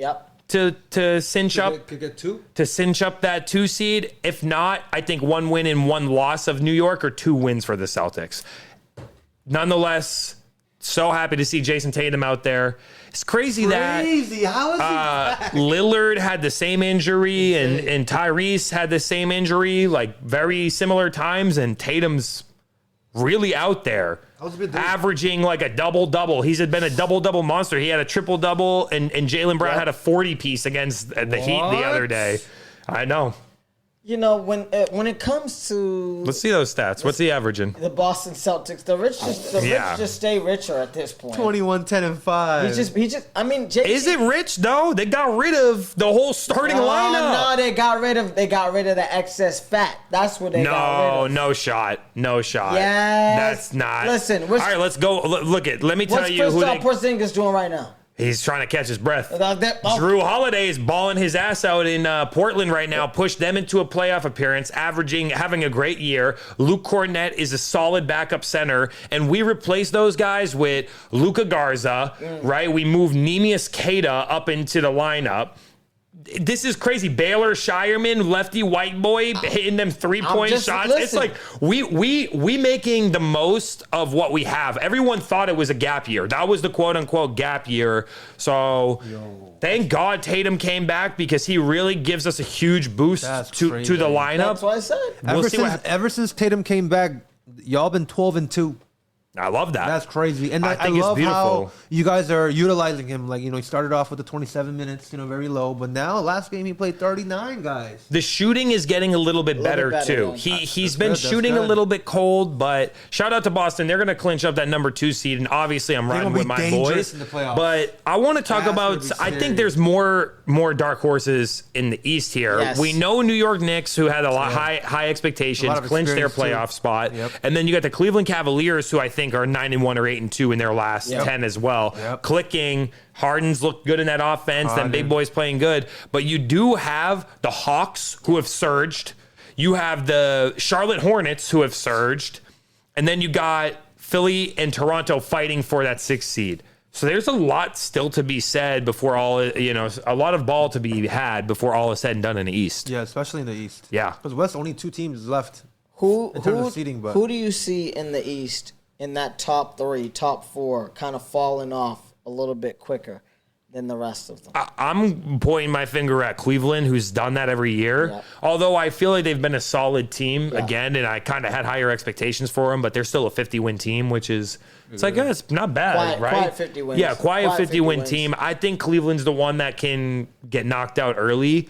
to cinch up. Could get two? To cinch up that 2 seed. If not, I think 1 win and 1 loss of New York or 2 wins for the Celtics. Nonetheless, so happy to see Jason Tatum out there. It's crazy that How is he back? Lillard had the same injury and Tyrese had the same injury, like very similar times, and Tatum's really out there. Averaging like a double-double. He's been a double-double monster. He had a triple-double, and Jaylen Brown had a 40-piece against the Heat the other day. I know. You know, when it comes to Let's see those stats. What's he averaging? the Boston Celtics, the rich just stay richer at this point. 21, 10, and 5. He just. I mean, JT, Is it rich though? They got rid of the whole starting lineup. No, they got rid of the excess fat. That's what they got rid of. No shot. Yes. That's not. Listen, all right, let's go. Look at. Let me tell What's you who Porzingis doing right now? He's trying to catch his breath. Oh. Drew Holiday is balling his ass out in Portland right now. Pushed them into a playoff appearance, having a great year. Luke Cornett is a solid backup center, and we replaced those guys with Luka Garza. Right, we moved Neemias Queta up into the lineup. This is crazy. Baylor Shireman, lefty white boy, hitting them 3-point shots. Listen. It's like we making the most of what we have. Everyone thought it was a gap year. That was the quote unquote gap year. So thank God Tatum came back because he really gives us a huge boost to the lineup. That's what I said. Ever since Tatum came back, y'all been 12-2. I love that. That's crazy. And I think it's love beautiful. how you guys are utilizing him. Like, he started off with the 27 minutes, very low. But now, last game, he played 39, guys. The shooting is getting a little bit better, too. He's been shooting a little bit cold, but shout out to Boston. They're going to clinch up that number 2 seed, and obviously I'm riding with my boys. In the playoffs. But I want to talk about, I think there's more dark horses in the East here. Yes. We know New York Knicks, who had a lot high expectations, clinched their playoff spot. Yep. And then you got the Cleveland Cavaliers, who I think are 9-1 or 8-2 in their last 10 as well. Yep. Clicking. Harden's looked good in that offense. Them big boys playing good. But you do have the Hawks, who have surged. You have the Charlotte Hornets who have surged, and then you got Philly and Toronto fighting for that 6th seed. So there's a lot still to be said before a lot of ball to be had before all is said and done in the East. Yeah, especially in the East. Yeah. Because West, only 2 teams left Who in terms of seeding. But who do you see in the East in that top 3, top 4, kind of falling off a little bit quicker than the rest of them? I'm pointing my finger at Cleveland, who's done that every year. Yep. Although I feel like they've been a solid team Yeah. again, and I kind of had higher expectations for them, but they're still a 50-win team, which is it's it's not bad, right? Quiet 50 wins. Yeah, quiet 50-win wins. team. I think Cleveland's the one that can get knocked out early.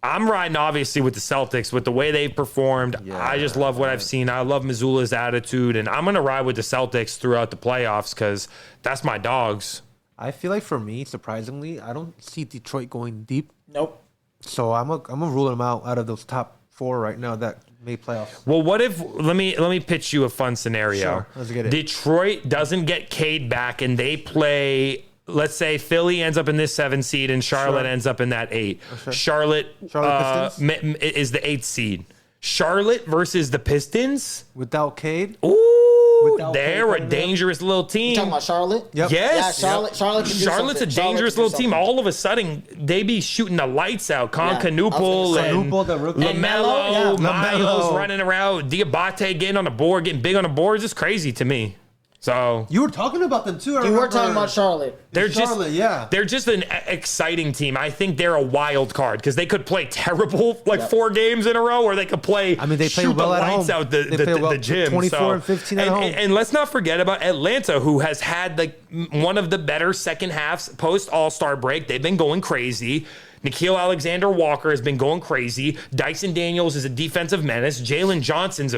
I'm riding obviously with the Celtics with the way they've performed. Yeah, I just love what I've seen. I love Missoula's attitude, and I'm gonna ride with the Celtics throughout the playoffs because that's my dogs. I feel like for me, surprisingly, I don't see Detroit going deep. Nope. So I'm gonna rule them out of those top 4 right now that made playoffs. Well, what if let me pitch you a fun scenario. Sure, let's get it. Detroit doesn't get Cade back, and they play. Let's say Philly ends up in this 7 seed, and Charlotte ends up in that 8. Okay. Charlotte Pistons? is the 8th seed. Charlotte versus the Pistons. Without Cade? Ooh, Without they're Cade a playing there? dangerous little team. You talking about Charlotte? Yep. Yes. Yeah, Charlotte can do Charlotte's something. a dangerous Charlotte little can do team. something. All of a sudden, they be shooting the lights out. Yeah, I Concanupal was gonna say. and Canupal, the rookie. And Melo, yeah. Miles LaMelo. running around. Diabate getting on the board, getting big on the boards. It's crazy to me. So You were talking about them too. I You were remember. talking about Charlotte. they're Charlotte, yeah. they're just an exciting team. I think they're a wild card because they could play terrible 4 games in a row, or they could play. I mean, they play shoot well the at lights home. out They play well, the gym. 24 and 15 at home. And let's not forget about Atlanta, who has had one of the better second halves post All-Star break. They've been going crazy. Nickeil Alexander-Walker has been going crazy. Dyson Daniels is a defensive menace. Jalen Johnson's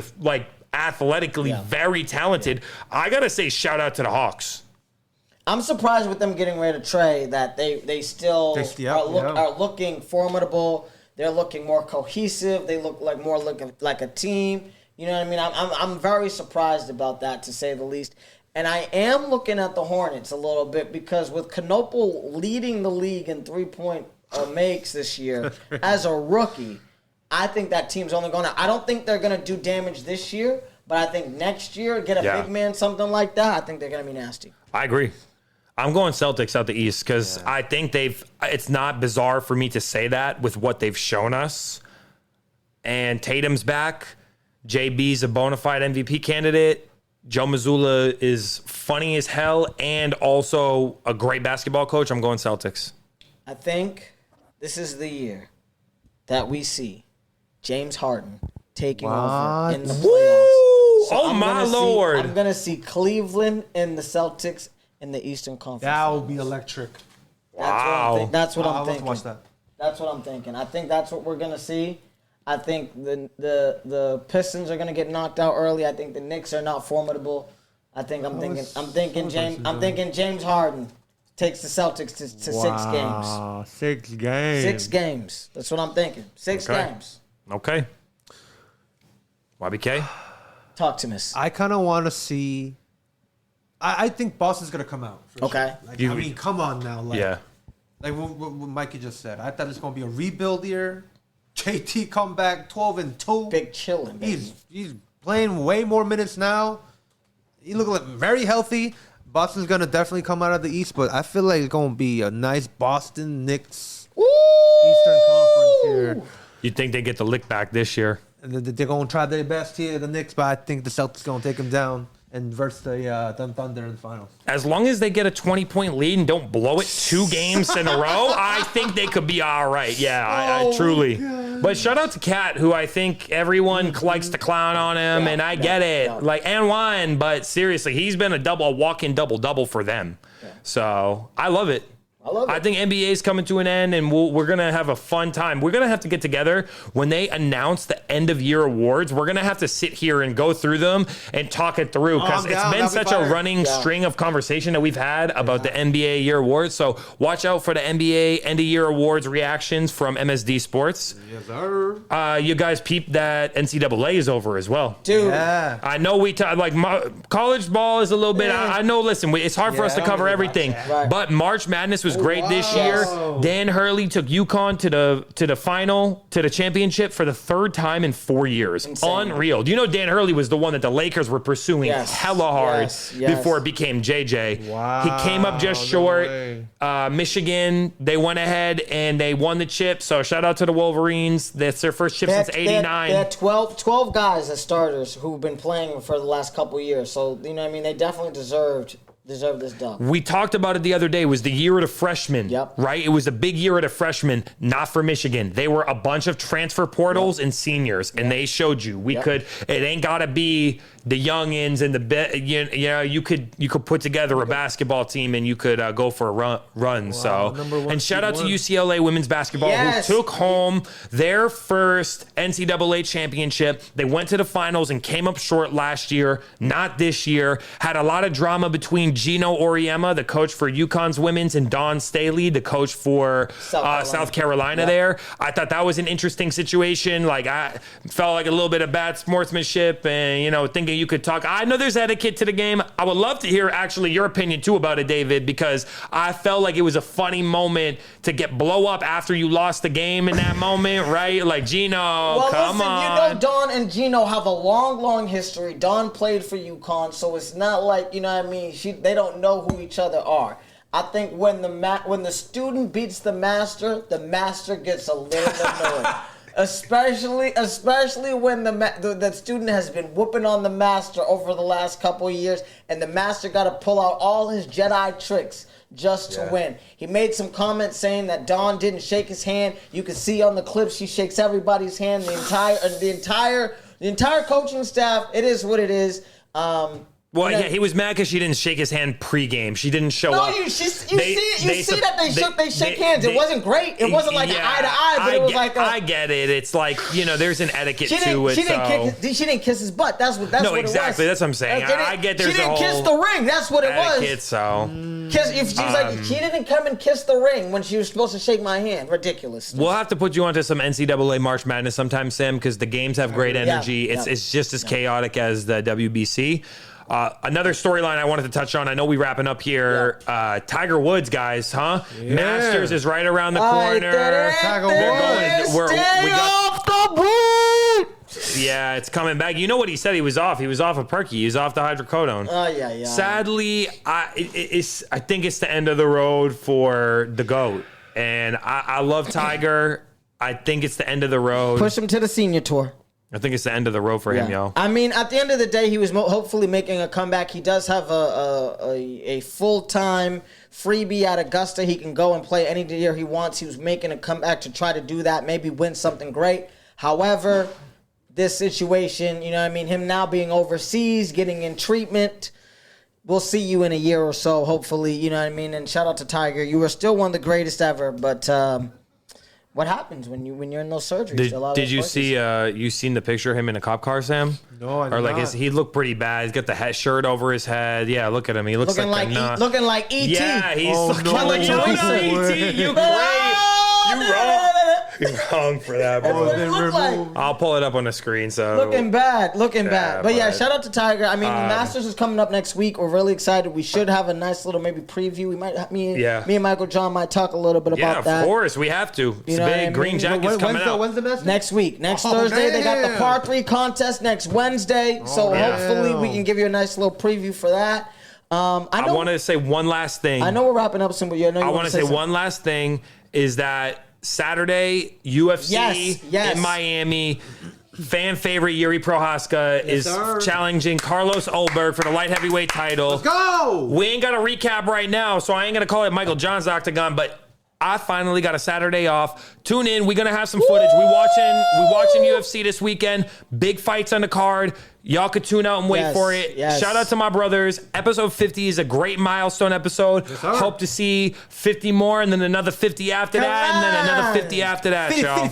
athletically very talented. I gotta say, shout out to the Hawks. I'm surprised with them getting rid of Trey that they still are looking formidable. They're looking more cohesive. They look like a team. You know what I mean? I'm very surprised about that, to say the least. And I am looking at the Hornets a little bit because with Canopal leading the league in 3-point makes this year as a rookie, I think that team's only going to – I don't think they're going to do damage this year, but I think next year, get a big man, something like that, I think they're going to be nasty. I agree. I'm going Celtics out the East because I think it's not bizarre for me to say that with what they've shown us. And Tatum's back. JB's a bona fide MVP candidate. Joe Mazzulla is funny as hell and also a great basketball coach. I'm going Celtics. I think this is the year that we see James Harden taking over in the playoffs. So I'm going to see Cleveland and the Celtics in the Eastern Conference. That would be electric. That's what I'm let's thinking. watch that. That's what I'm thinking. I think that's what we're going to see. I think the Pistons are going to get knocked out early. I think the Knicks are not formidable. I'm thinking James Harden takes the Celtics to 6 games. 6 games. 6 games. That's what I'm thinking. 6 games. Okay. YBK? Talk to me. I kind of want to see. I think Boston's gonna come out. Okay. Sure. I mean, come on now. Like what Mikey just said. I thought it's gonna be a rebuild year. JT come back 12-2. Big chillin', baby. He's playing way more minutes now. He look like very healthy. Boston's gonna definitely come out of the East, but I feel like it's gonna be a nice Boston Knicks Eastern Conference here. You think they get the lick back this year? And they're gonna try their best here, the Knicks, but I think the Celtics gonna take them down and verse the Thunder in the finals. As long as they get a 20-point lead and don't blow it 2 games in a row, I think they could be all right. Yeah, I truly. God. But shout out to Cat, who I think everyone likes to clown on him, and I get it. And Wine, but seriously, he's been a walk-in double-double for them. Yeah. So I love it. I think NBA is coming to an end, and we're going to have a fun time. We're going to have to get together when they announce the end-of-year awards. We're going to have to sit here and go through them and talk it through because it's been such a running string of conversation that we've had about the NBA year awards. So watch out for the NBA end-of-year awards reactions from MSD Sports. Yes, sir. You guys peep that NCAA is over as well. Dude. Yeah. I know we talk college ball is a little bit. I know, listen, it's hard for us to cover everything, but March Madness was was great this year. Dan Hurley took UConn to the final, to the championship for the third time in 4 years. Insane. Unreal. Do you know Dan Hurley was the one that the Lakers were pursuing hella hard before it became JJ? Wow. He came up just short. Michigan, they went ahead and they won the chip. So shout out to the Wolverines. That's their first chip since '89. They had 12 guys as starters who've been playing for the last couple of years. So, you know what I mean? They definitely deserve this dub. We talked about it the other day. It was the year of the freshmen, right? It was a big year of the freshmen, not for Michigan. They were a bunch of transfer portals and seniors, and they showed you it ain't got to be the youngins and you could put together a basketball team and you could go for a run. So, and shout out to UCLA women's basketball who took home their first NCAA championship. They went to the finals and came up short last year, not this year. Had a lot of drama between Gino Auriemma, the coach for UConn's women's, and Dawn Staley, the coach for South Carolina there. I thought that was an interesting situation. Like, I felt like a little bit of bad sportsmanship and, thinking you could talk. I know there's etiquette to the game. I would love to hear actually your opinion too about it, David, because I felt like it was a funny moment to get blow up after you lost the game in that moment, right? Like, Gino, come on. Dawn and Gino have a long history. Dawn played for UConn, so it's not like, they don't know who each other are. I think when the student beats the master gets a little annoyed. Especially when the student has been whooping on the master over the last couple of years, and the master got to pull out all his Jedi tricks just to win. He made some comments saying that Dawn didn't shake his hand. You can see on the clip she shakes everybody's hand. The entire coaching staff. It is what it is. He was mad because she didn't shake his hand pregame. She didn't show up. You see that they shake hands. It wasn't great. It wasn't like an eye to eye, but it was like I get it. It's like, there's an etiquette to it. She didn't kiss his butt. That's what exactly. It was. That's what I'm saying. I get there's she didn't kiss the ring. That's what it was. Etiquette, so. She didn't come and kiss the ring when she was supposed to shake my hand. Ridiculous. We'll have to put you onto some NCAA March Madness sometime, Sam, because the games have great energy. It's just as chaotic as the WBC. Another storyline I wanted to touch on. I know we're wrapping up here. Tiger Woods, guys, huh? Yeah. Masters is right around the corner. Tiger Woods. We got the boot. Yeah, it's coming back. You know what he said? He was off. He was off of Perky. He was off the hydrocodone. Yeah. Sadly, I think it's the end of the road for the GOAT. And I love Tiger. I think it's the end of the road. Push him to the senior tour. I think it's the end of the road for him, yo. I mean, at the end of the day, he was hopefully making a comeback. He does have a full-time freebie at Augusta. He can go and play any year he wants. He was making a comeback to try to do that, maybe win something great. However, this situation, him now being overseas, getting in treatment, we'll see you in a year or so, hopefully, And shout out to Tiger. You are still one of the greatest ever, but... what happens when you're in those surgeries? Did you see? You seen the picture of him in a cop car, Sam? No, I did not. He looked pretty bad. He's got the shirt over his head. Yeah, look at him. He looks looking like E.T. Yeah, he's looking like E.T. You great. You wrong. You're wrong for that, bro. I'll pull it up on the screen. So looking bad. But yeah, shout out to Tiger. I mean, the Masters is coming up next week. We're really excited. We should have a nice little maybe preview. We might me and Michael John might talk a little bit about that. Yeah, of course we have to. It's big. Green Jacket's coming out. When's the Masters? Next week. Next Thursday. They got the par 3 contest next Wednesday. So hopefully we can give you a nice little preview for that. I want to say one last thing. I know we're wrapping up soon, but I want to say one last thing is that Saturday, UFC in Miami. Fan favorite Yuri Prohaska is challenging Carlos Ulberg for the light heavyweight title. Let's go! We ain't got a recap right now, so I ain't going to call it Michael John's Octagon, but I finally got a Saturday off. Tune in. We're going to have some footage. We watching UFC this weekend. Big fights on the card. Y'all could tune out and wait for it. Yes. Shout out to my brothers. Episode 50 is a great milestone episode. Yes, hope to see 50 more and then another 50 after that and then another 50 after that, y'all.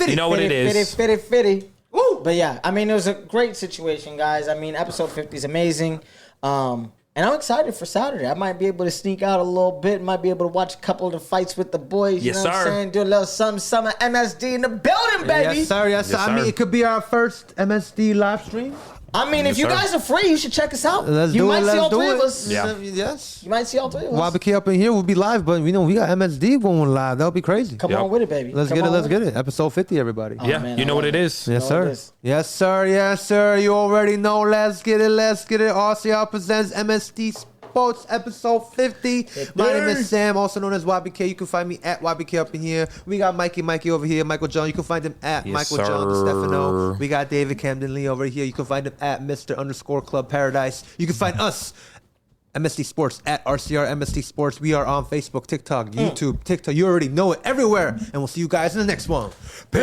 You know what it is. Fitty. Woo! But yeah, I mean, it was a great situation, guys. I mean, episode 50 is amazing. And I'm excited for Saturday. I might be able to sneak out a little bit. Might be able to watch a couple of the fights with the boys. You know what I'm saying? Do a little summer MSD in the building, baby. Yes, sir. I mean, it could be our first MSD live stream. I mean, if you guys are free, you should check us out. Let's you do might it. see Let's all do three it. of us. Yeah. Yes. You might see all three of us. YBK up in here will be live, but we got MSD going live. That'll be crazy. Come on with it, baby. Let's get it. Let's get it. Episode 50, everybody. Yeah, man, you know what it is. Yes, know sir. what it is. Yes, sir. Yes, sir. You already know. Let's get it. Let's get it. RCR Presents MSD Sports, episode 50. My name is Sam, also known as YBK. You can find me at YBK up in here. We got Mikey over here. Michael John. You can find him at Michael John DeStefano. We got David Camden Lee over here. You can find him at Mr. _Club Paradise. You can find us, MSD Sports, at RCR MSD Sports. We are on Facebook, TikTok, YouTube, TikTok. You already know it everywhere. And we'll see you guys in the next one. Peace.